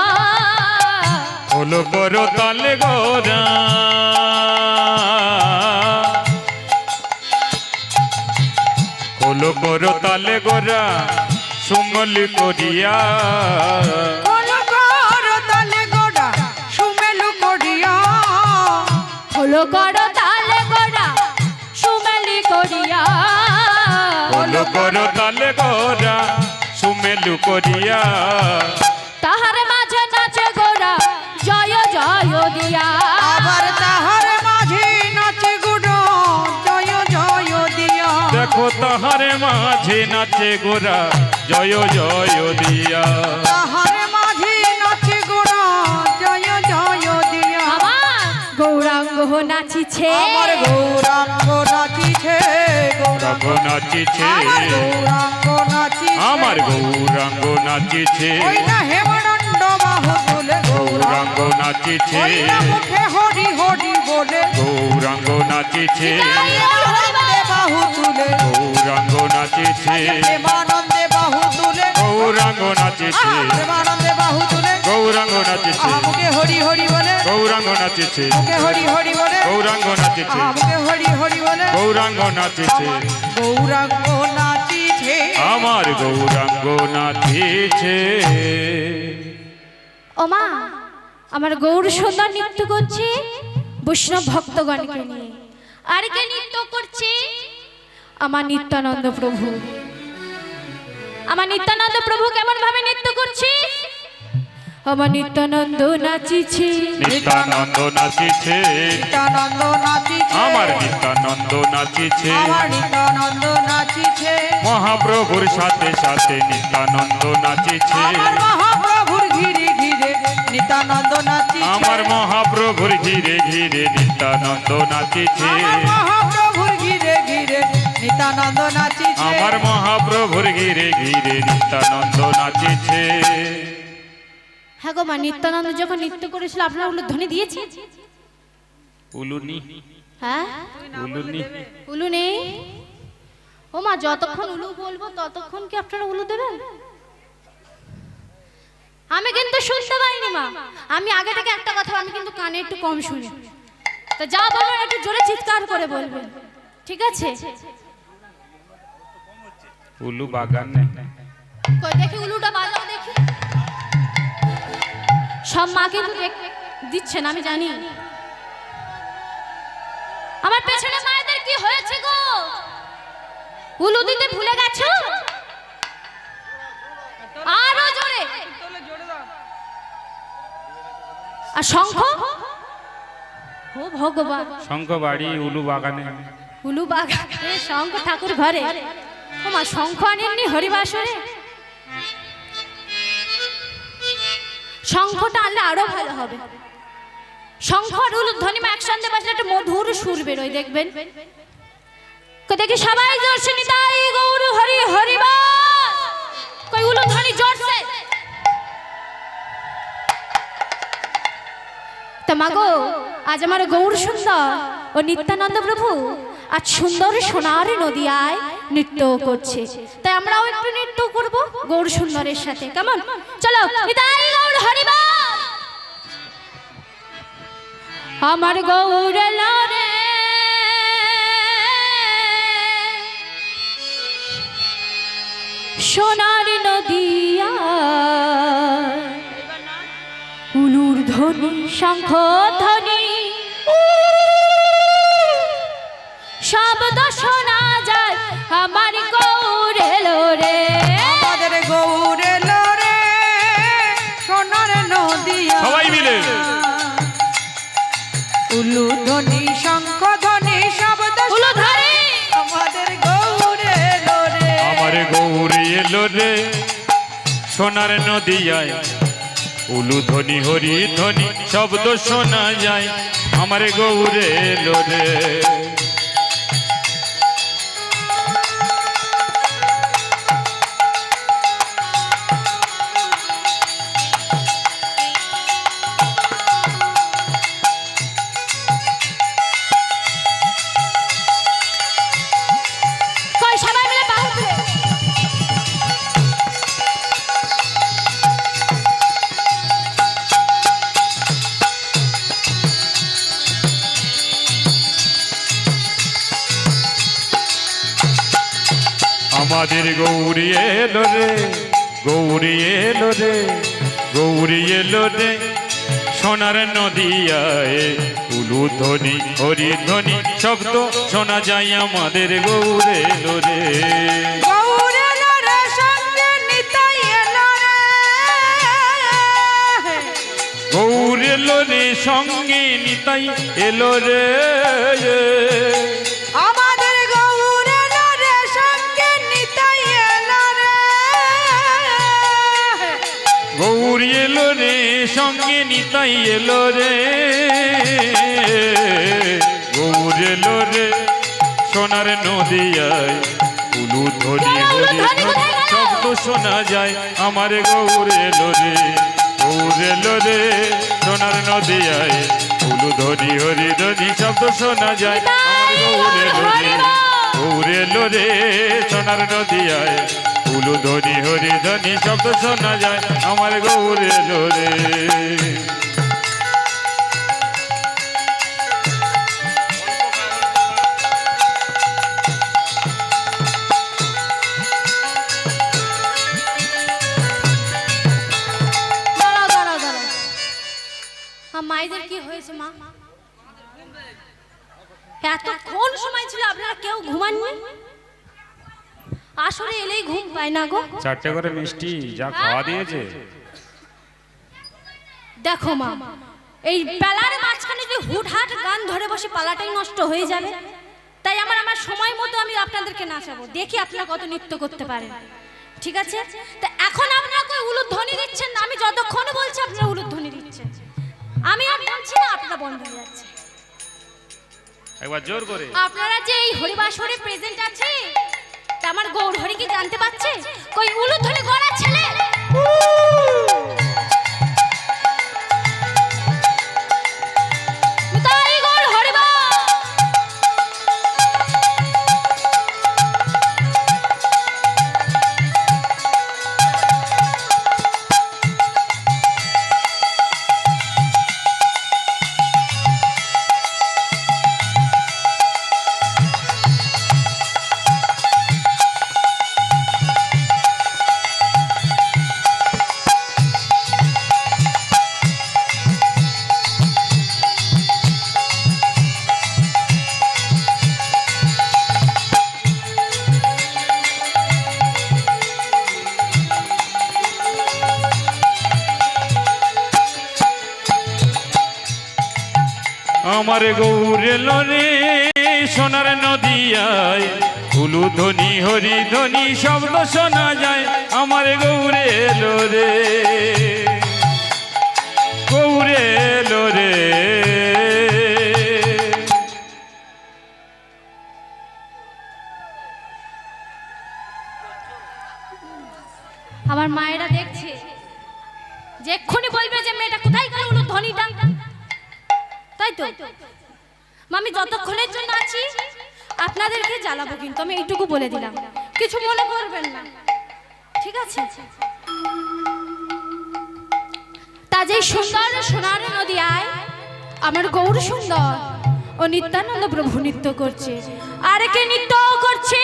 খোলো করো তালে গোরা খোলো করো তালে গোরা সুমলি করিয়া, খোলো কর তালে গোরা সুমেলু করিয়া, খোলো গর তালে গোরা সুমেলি করিয়া, খোলো করো তালে গোরা সুমেলু করিয়া, তাহার মাঝে নাচে গোরা জয় জয় দিয়া, আবার তাহার মাঝে নাচে গুড়ো জয় জয় দিয়া, দেখো তাহার মাঝে নাচে গোরা জয় জয় দিয়া, তাহার মাঝে নাচে গুড়ো জয় নাচিছে আমার গৌরাঙ্গ নাচিছে গৌরাঙ্গ নাচিছে আমার গৌরাঙ্গ নাচিছে আমার গৌরাঙ্গ নাচিছে ওই না হেমানন্দ বাহু তুলে গৌরাঙ্গ নাচিছে ওই না মুখে হরি হরি বলে গৌরাঙ্গ নাচিছে প্রেমানন্দে বাহু তুলে গৌরাঙ্গ নাচিছে প্রেমানন্দে বাহু তুলে গৌরাঙ্গ নাচিছে প্রেমানন্দে বাহু তুলে গৌরাঙ্গ নাচিছে মুখে হরি হরি বলে গৌরাঙ্গ নাচিছে মুখে হরি হরি বলে গৌরাঙ্গ নাচিছে মুখে হরি হরি বলে গৌরাঙ্গ নাচিছে গৌরাঙ্গ নাচিছে আমার গৌরাঙ্গ নাচিছে ওমা আমার গৌর সুন্দর নৃত্য করছে বৈষ্ণব ভক্তগণকে নিয়ে আর কে নৃত্য করছে আমার নিত্যানন্দ প্রভু আমার নিত্যানন্দ প্রভু কেমন ভাবে নৃত্য করছে আমার নিত্যানন্দ নাচিছে নিত্যানন্দ নাচিছে নিত্যানন্দ নাচিছে আমার নিত্যানন্দ নাচিছে আমার নিত্যানন্দ নাচিছে মহাপ্রভুর সাথে সাথে নিত্যানন্দ নাচিছে আমার মহাপ্রভুর ঘিরে ঘিরে নিত্যানন্দ নাচিছে আমার মহাপ্রভুর ঘিরে ঘিরে নিত্যানন্দ নাচিছে আমার মহাপ্রভুর ঘিরে ঘিরে নিত্যানন্দ নাচিছে আমার মহাপ্রভুর ঘিরে ঘিরে নিত্যানন্দ নাচিছে হ্যাঁ গো মা নিত্যানন্দ যখন নৃত্য করেছিল আপনারা ওগুলো ধ্বনি দিয়েছে উলুনি হ্যাঁ উলুনি উলু নেই ও মা যতক্ষণ উলু বলবো ততক্ষণ কি আপনারা উলু দেবেন আমি কিন্তু শুনতে পাইনি মা আমি আগে থেকে একটা কথা আমি কিন্তু কানে একটু কম শুনি তো যা বলবেন একটু জোরে চিৎকার করে বলবেন ঠিক আছে উলু বাগান নেই কই দেখি উলুটা বাজাও দেখি সব মা কিন্তু দিচ্ছেন আমি জানি আমার পেছনে মায়েদের কি হয়েছে গো উলু দিতে ভুলে গেছো আরো জোরে আর শঙ্খ ও ভগবান শঙ্খ বাড়ি উলু বাগানে উলু বাগান শঙ্খ ঠাকুর ঘরে ও মা শঙ্খ আনেননি হরিবাসরে শঙ্খটা আনলে আরো ভালো হবে শঙ্খ আর উলুর ধ্বনি মা একসঙ্গে বাজলে একটা মধুর সুর বেরোয় দেখবেন দেখি সবাই জোরসে নিতাই গৌর হরি হরিবা কই উলুর ধ্বনি জোরসে তা মাগো আজ আমার গৌর সুন্দর ও নিত্যানন্দ প্রভু আজ সুন্দর সোনার নদিয়ায় নৃত্য করছে তাই আমরাও একটু নৃত্য করব গৌর সুন্দরের সাথে কেমন চলো নিতাই গৌর হরিবা আমার গৌর লরে সোনার নদিয়া উলুর ধ্বনি শঙ্খ ধ্বনি শব্দ শোনা যায় আমার গৌর এলো রে আমাদের গৌর এলো রে সোনার নদিয়া সবাই মিলে উলু ধ্বনি শঙ্খ ধ্বনি শব্দ উলু ধরে আমাদের গৌর এলো রে আমার গৌরী এলো রে সোনার নদিয়ায় উলু ধ্বনি হরি ধ্বনি শব্দ শোনা যায় আমার গৌরে এলো রে কই সবাই মিলে বাহু তুলে আমাদের গৌরী এলো রে গৌরী এলো রে গৌরী এলো রে সোনার নদিয়ায় উলু ধ্বনি হরি ধ্বনি শব্দ শোনা যায় আমাদের গৌরে এলো রে গৌর এলো রে সঙ্গে নিতাই এলো রে গৌর এলো রে সঙ্গে নিতাই এলো রে আমাদের গৌর এলো রে সঙ্গে নিতাই এলো রে গৌর এলো রে সঙ্গে নিতাই এলো রে গৌরে লোরে সোনার নদিয়ায় উলু ধ্বনি হরি ধ্বনি শব্দ শোনা যায় আমার গৌরে লোরে সোনার নদিয়ায় উলু ধ্বনি হরি ধ্বনি শব্দ শোনা যায় আমার গৌরে লোরে সোনার নদিয়ায় উলু ধ্বনি হরি ধ্বনি শব্দ শোনা যায় আমার গৌরে লোরে। দাঁড়াও দাঁড়াও দাঁড়াও, মায়েদের কি হয়েছে মা? এতক্ষণ সময় ছিল আপনারা কেউ ঘুমাননি? আসলে এলেই ঘুম পায় না গো। 4টে করে মিষ্টি যা খাওয়া দিয়েছে। দেখো মা, এই পালার মাঝখানে যদি হুটহাট গান ধরে বসে পালাটাই নষ্ট হয়ে যাবে। তাই আমার সময় মতো আমি আপনাদেরকে নাচাবো, দেখি আপনারা কত নৃত্য করতে পারেন। ঠিক আছে? তা এখন আপনারা কই উলুধ্বনি দিচ্ছেন না? আমি যতক্ষণ বলছি আপনারা উলুধ্বনি দিচ্ছেন, আমি আর বলছি না, আপনারা বন্ধ হয়ে যাচ্ছে। একবার জোর করে আপনারা যে এই হরিবাসরে প্রেজেন্ট আছে, তা আমার গৌর হরি কি জানতে পারছে? কই উলুধ্বনি গড়ার ছেলে তাই গৌর হরিবা। আমার গৌরে লোরে সোনার নদিয়ায় উলু ধ্বনি হরি ধ্বনি শব্দ শোনা যায় আমার গৌরে লোরে আমার মায়েরা দেখছে যে এক্ষুনি বলবে যে মেয়েটা কোথায় গেল উলুধ্বনিটা, তাই তো? আমি যতক্ষণের জন্য আছি আপনাদেরকে জ্বালাবো, কিন্তু আমি এইটুকু বলে দিলাম, কিছু মনে করবেন না, ঠিক আছে? তা যে সুন্দর সোনার নদিয়ায় আমার গৌর সুন্দর ও নিত্যানন্দ প্রভু নৃত্য করছে, আর কে নৃত্য করছে?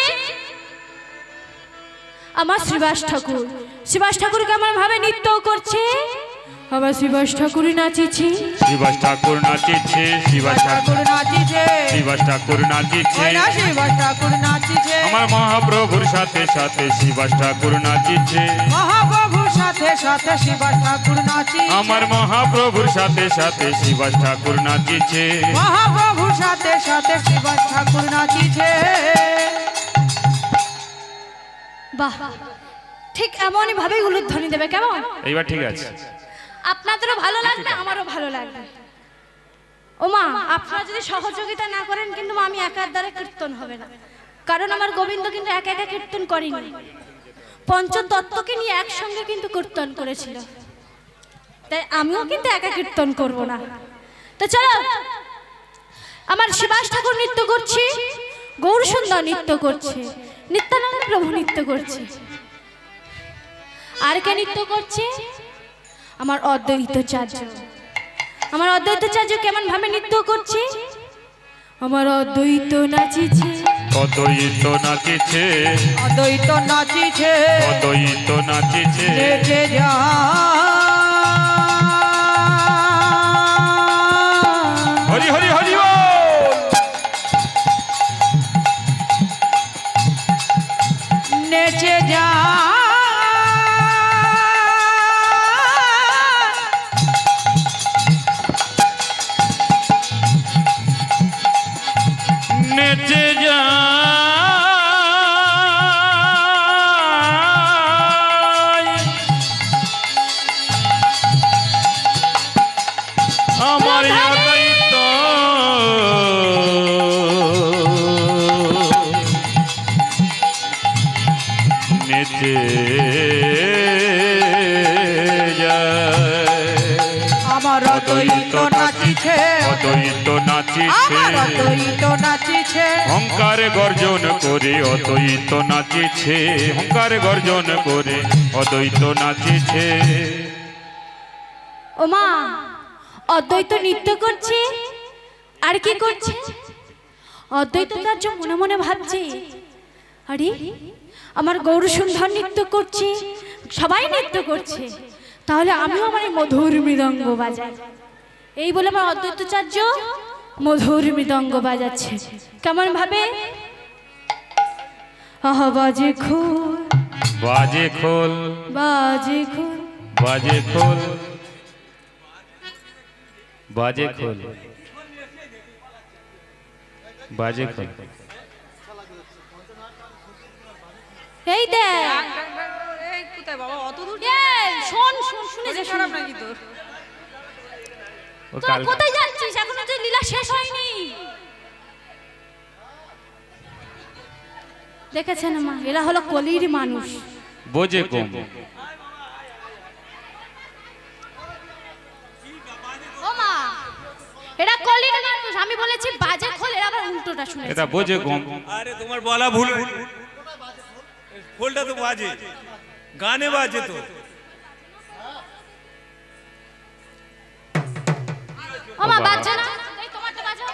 আমার শ্রীবাস ঠাকুর। শ্রীবাস ঠাকুর কেমন ভাবে নৃত্য করছে? আবার শ্রীবাস ঠাকুরই নাচিছে, শিবাস ঠাকুর নাচিছে, শিবাস ঠাকুর নাচিছে, শিবাস ঠাকুর নাচিছে, শিবাস ঠাকুর নাচিছে, আমার মহাপ্রভুর সাথে সাথে শিবাস ঠাকুর নাচিছে, মহাপ্রভুর সাথে সাথে শিবাস ঠাকুর নাচিছে, আমার মহাপ্রভুর সাথে সাথে শিবাস ঠাকুর নাচিছে, মহাপ্রভুর সাথে সাথে শিবাস ঠাকুর নাচিছে। বাহ, ঠিক এমনই ভাবে উলুধ্বনি দেবে, কেমন? এইবার ঠিক আছে। আপনাদেরও ভালো লাগবে, আমারও ভালো লাগবে। ও মা, আপনারা যদি সহযোগিতা না করেন কিন্তু আমি একার দ্বারা কীর্তন হবে না, কারণ আমার গোবিন্দ কিন্তু একা একা কীর্তন করেনি, পঞ্চতত্ত্বকে নিয়ে একসঙ্গে কিন্তু কীর্তন করেছিল, তাই আমিও কিন্তু একা কীর্তন করব না। তো চলো, আমার শিবাস ঠাকুর নৃত্য করছি, গৌর সুন্দর নৃত্য করছে, নিত্যানন্দ প্রভু নৃত্য করছে, আর কে নৃত্য করছে? আমার অদ্বৈতাচার্য। আমার অদ্বৈতাচার্য কেমন ভাবে নৃত্য করছে? আমার অদ্বৈত নাচিছে, অদ্বৈত নাচিছে, অদ্বৈত নাচিছে, অদ্বৈত নাচিছে, নেচে যা হরি হরি হরি বল। নেচে যা নেচে যা অদ্বৈত নাচিছে অদ্বৈত নাচিছে আমার অদ্বৈত নাচিছে হংকার গর্জন করে অদ্বৈত নাচিছে হংকার গর্জন করে অদ্বৈত নাচিছে ওমা অদ্বৈত নৃত্য করছে আর কি করছে অদ্বৈত তার যে মনে মনে ভাবছে আরে আমার গৌর সুন্দর নৃত্য করছে সবাই নৃত্য করছে তাহলে আমিও আমার এই মধুর মৃদঙ্গ বাজাই এই বলে আমার অদ্বৈতাচার্য মধুর মৃদঙ্গ বাজাচ্ছে কেমন ভাবে আহা বাজে খোল বাজে খোল বাজে খোল বাজে খোল বাজে খোল বাজে খোল এই দেখ এই কোথায় বাবা অত দূর এই শোন শোন শুনে যা খারাপ নাকি তোর ও তোরা কাল কোথায় যাচ্ছিস এখনো যে লীলা শেষ হয়নি দেখেছেন মা এরা হলো কলির মানুষ বোঝে কম ও মা এরা কলির মানুষ আমি বলেছি বাজে খোল এরা আবার উল্টোটা শুনেছে এটা বোঝে কম আরে তোমার বলা ভুল খোলটা তো বাজে গানে বাজে তো ও মা বাজছে না এই তোমারটা বাজাও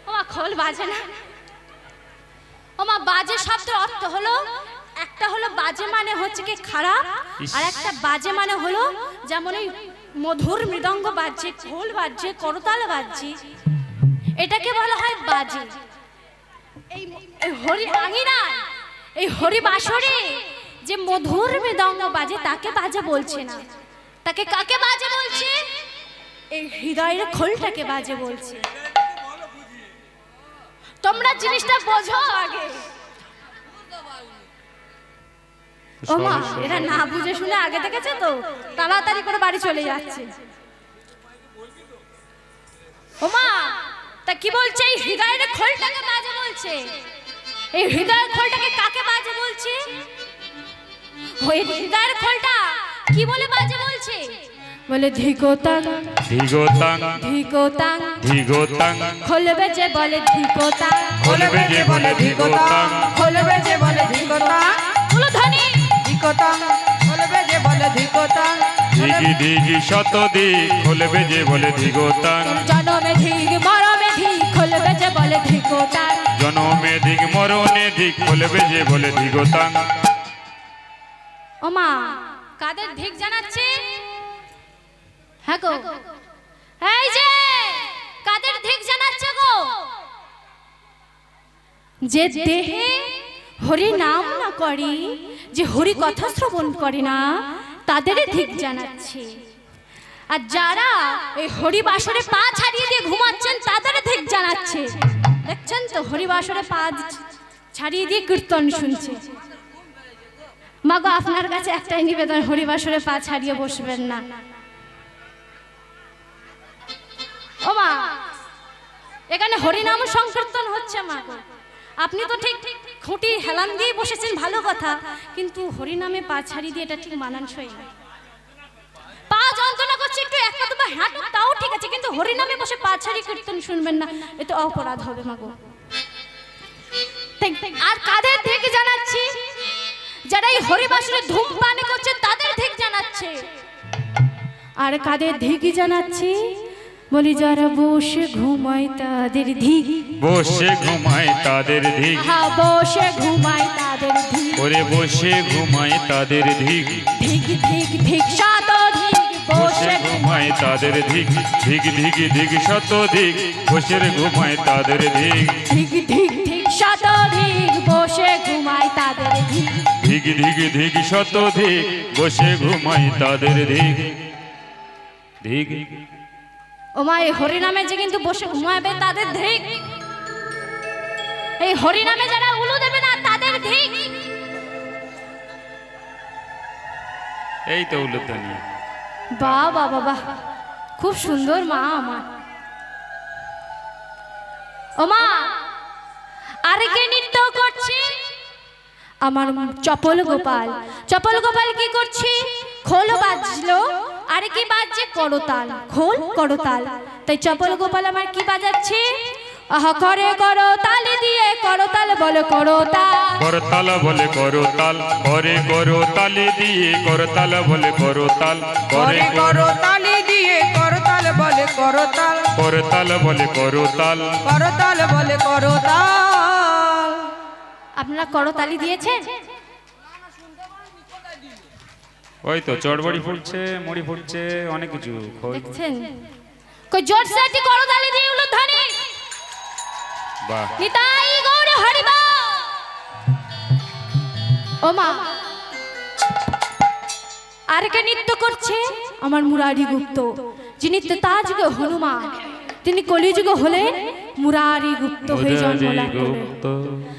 ও মা খোল বাজে না ও মা বাজে শব্দের অর্থ হলো একটা হলো বাজে মানে হচ্ছে কি খারাপ আর একটা বাজে মানে হলো যেমন এই মধুর মৃদঙ্গ বাজছে খোল বাজছে করতাল বাজছে এটাকে বলা হয় বাজে এই এই হরি আঙিনা এই হরি বাসরে যে মধুর মৃদঙ্গ বাজে তাকে বাজে বলছে না তাকে কাকে বাজে বলছে এই হৃদয়ের খোলটাকে বাজে বলছে তোমরা জিনিসটা বোঝো আগে ও মা এরা না বুঝে শুনে আগে দেখেছে তো তাড়াতাড়ি করে বাড়ি চলে যাচ্ছে ও মা তা কি বলছে এই হৃদয়ের খোলটাকে বাজে বলছে এই হৃদয়ের খোলটাকে কাকে বাজে বলছে ওই হৃদয়ের খোলটা কি বলে বাজে বলছে বলে ধিকোতাং ধিগোতাং ধিকোতাং ধিগোতাং খোলবে যে বলে ধিকোতাং খোলবে যে বলে ধিগোতাং খোলবে যে বলে ধিকোতা বলো ধ্বনি ধিকোতা খোলবে যে বলে ধিকোতা দিগি দিগি শত দিক খোলবে যে বলে ধিগোতাং জনমে ধিক মরমে ধিক খোলবে যে বলে ধিকোতাং জনমে দিক মরণে দিক খোলবে যে বলে ধিগোতাং ওমা কাদের ধিক জানাচ্ছে হ্যাঁ গো এই যে কাদের ধিক জানাচ্ছে গো যে দেহে হরি নাম না করে যে হরি কথা শ্রবণ করে না তাদের ধিক জানাচ্ছে আর যারা এই হরি বাসরে পা ছাড়িয়ে দিয়ে ঘুমাচ্ছেন তাদের ধিক জানাচ্ছে দেখছেন তো হরি বাসরে পা ছাড়িয়ে দিয়ে কীর্তন শুনছে মাগো আপনার কাছে একটাই নিবেদন হরিবাসরে পা ছাড়িয়ে বসবেন না ও মা এখানে হরিনাম সংকীর্তন হচ্ছে মা গো আপনি তো ঠিক খুঁটি হেলান দিয়ে বসেছেন ভালো কথা কিন্তু হরিনামে পা ছাড়িয়ে দিয়ে এটা ঠিক মানানসই না পা যন্ত্রণা করছে একটু একটা দুবার হাঁটুক তাও ঠিক আছে কিন্তু হরিনামে বসে পা ছাড়িয়ে কীর্তন শুনবেন না এতে অপরাধ হবে মা গো আর কাদের থেকে জানাচ্ছি যারা এই হরিবাসরে ধূমপান করছে তাদের ধিক জানাচ্ছে আর কাদের ধিক জানাচ্ছে বলি যারা বসে ঘুমায় তাদের ধিক বসে ঘুমায় তাদের ধিক হ্যাঁ বসে ঘুমায় তাদের ধিক ওরে বসে ঘুমায় তাদের ধিক ধিক ধিক ধিক শত ধিক বসে ঘুমায় তাদের ধিক ধিক ধিক ধিক শত ধিক বসে ঘুমায় তাদের ধিক ধিক ধিক ধিক শত ধিক বসে ঘুমায় তাদের ধিক ধিক ধিক ধিক শত ধিক বসে ঘুমায় তাদের ধিক ধিক ও মা এই হরিনামে যে কিন্তু বসে ঘুমাবে তাদের ধিক এই হরিনামে যারা উলু দেবে না তাদের ধিক এই তো উল্লতানি বাহ বাহ বাহ খুব সুন্দর মা আমার ও মা আর কে নৃত্য করছে আমার চপল গোপাল। চপল গোপাল কি করছে? খোল বাজলো, আর কি বাজছে? করতাল। খোল করতাল। তাই চপল গোপাল আমার কি বাজাচ্ছে? আহা করে করতাল দিয়ে, করতাল বলে করতাল। করতাল বলে করতাল, করে করতালি দিয়ে, করতাল বলে করতাল, করে করতালি দিয়ে, করতাল বলে করতাল, করতাল বলে করতাল। করতাল বলে করতাল। আপনারা করতালি দিয়েছেন? ওই তো চড়বড়ি ফুটছে, মুড়ি ফুটছে, অনেক কিছু দেখছেন? কই জোরসে একটি করতালি দিয়ে উলুধ্বনি। বাহ, নিতাই গৌর হরিবা। ও মা, আর কে নৃত্য করছে? আমার মুরারি গুপ্ত, যিনি ত্রেতাযুগে হনুমান, তিনি কলিযুগে হলেন মুরারি গুপ্ত হয়ে জন্মলাভ করলেন।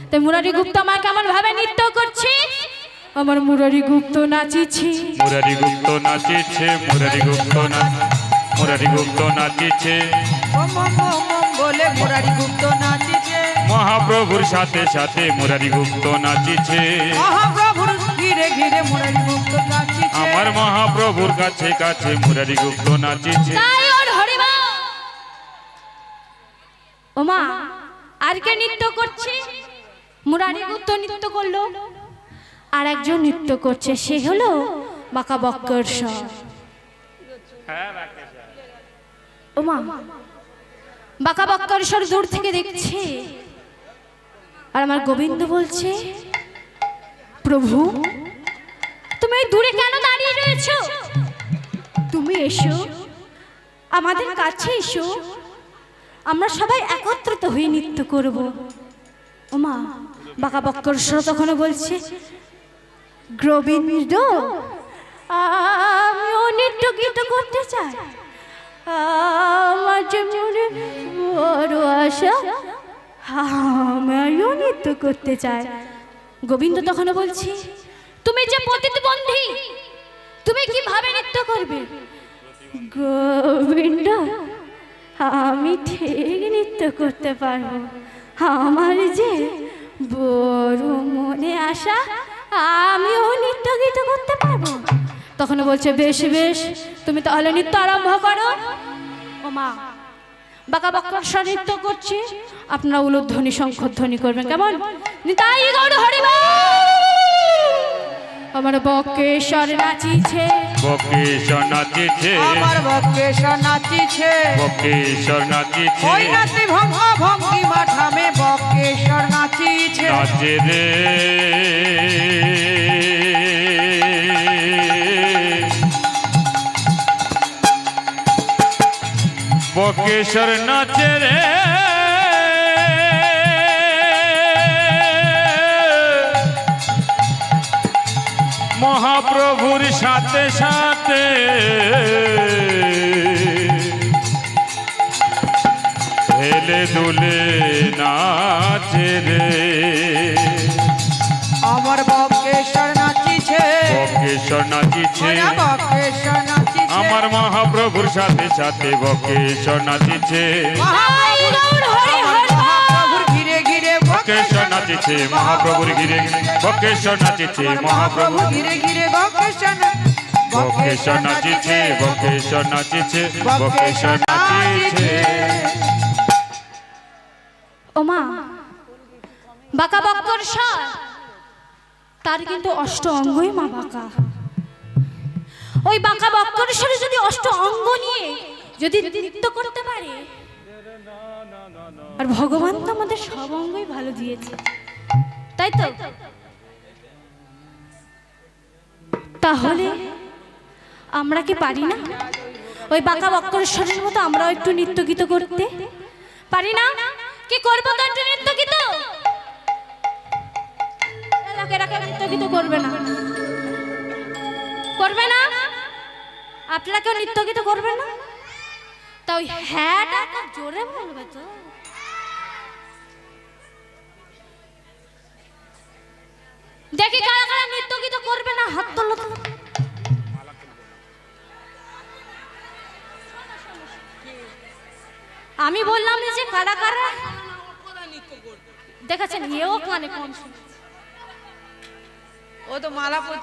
তাই মুরারি গুপ্ত আমার কেমন ভাবে নৃত্য করছে? আমার মুরারি গুপ্ত নাচিছে, মুরারি গুপ্ত নাচিছে, মুরারি গুপ্ত মুরারি গুপ্ত নাচিছে। ওম ওম ওম ওম বলে মুরারি গুপ্ত নাচিছে। মহাপ্রভুর সাথে সাথে মুরারি গুপ্ত নাচিছে। মহাপ্রভুর ঘিরে ঘিরে মুরারি গুপ্ত নাচিছে। আমার মহাপ্রভুর কাছে কাছে মুরারি গুপ্ত নাচিছে। তাই ওর হরিবা। ও মা, আর কে নৃত্য করছে? মুরারি গুপ্ত নৃত্য করলো, আর একজন নৃত্য করছে, সে হলো বাঁকা বক্করস্বর। ও মা, বাঁকা বক্করস্বর দূর থেকে দেখছে, আর আমার গোবিন্দ বলছে, প্রভু তুমি এই দূরে কেন দাঁড়িয়ে রয়েছো? তুমি এসো, আমাদের কাছে এসো, আমরা সবাই একত্রিত হয়ে নৃত্য করব। ও মা, বাঁকা বক্করস্বর তখন বলছে, গোবিন্দ আমিও নৃত্য গীত করতে চাই, আমার যে মনে বড় আশা, আমিও নৃত্য করতে চাই। গোবিন্দ তখন বলছি, তুমি যে প্রতিবন্ধী, তুমি কিভাবে নৃত্য করবে? গোবিন্দ আমি ঠিক নৃত্য করতে পারবো, আমার যে বড় মনে আশা, আমিও নৃত্য গীত করতে পারবো। তখন বলছে, বেশ বেশ, তুমি তাহলে নৃত্য আরম্ভ করো। ও মা, বাঁকা বক্করস্বর নৃত্য করছে, আপনারা উলুধ্বনি শঙ্খধ্বনি করবেন, কেমন? নিতাই গৌর হরিবা। আমার বক্কেশ্বর নাচিছে, বক্কেশ্বর নাচিছে, আমার বক্কেশ্বর নাচিছে, বক্কেশ্বর নাচিছে। ওই নাচে ভঙ্গা ভঙ্গি মাঠামে বক্কেশ্বর নাচিছে। নাচে রে বক্কেশ্বর নাচে রে, মহাপ্রভুর সাথে সাথে হেলে দুলে নাচে রে। আমার বক্কেশ্বর নাচিছে, বক্কেশ্বর নাচিছে, ওরা বক্কেশ্বর নাচিছে। আমার মহাপ্রভুর সাথে সাথে বক্কেশ্বর নাচিছে। মহাপ্রভুর ঘিরে ঘিরে বক্কেশ্বর নাচিছে, মহাপ্রভুর ঘিরে বক্কেশ্বর নাচিছে, মহাপ্রভু ঘিরে ঘিরে বক্কেশ্বর বক্কেশ্বর নাচিছে, বক্কেশ্বর নাচিছে, বক্কেশ্বর নাচিছে। ও মা, বাঁকা বক্করস্বর তার কিন্তু অষ্ট অঙ্গই মা বাঁকা। ওই বাঁকা বক্করস্বরে যদি অষ্ট অঙ্গ নিয়ে যদি নৃত্য করতে পারে, আর ভগবান তো আমাদের সব অঙ্গই ভালো দিয়েছে, তাই তো? তাহলে আমরা কি পারি না ওই বাঁকা বক্করস্বরের মতো আমরাও একটু নৃত্য গীত করতে পারি না? কি করবো তো একটু নৃত্য গীত? লোকেরা কেউ নৃত্য গীত করবে না, করবে না? আপনারা কেউ নৃত্য গীত করবে না? তা ওই হ্যাঁটা খুব জোরে বলবে তো। দেখি কারা কারা নৃত্য গীত করবে না, হাত তোলো তো। আমি বললাম যে কারা কারা দেখেছেন, এও কানে কম শুনছে। ও তো মালা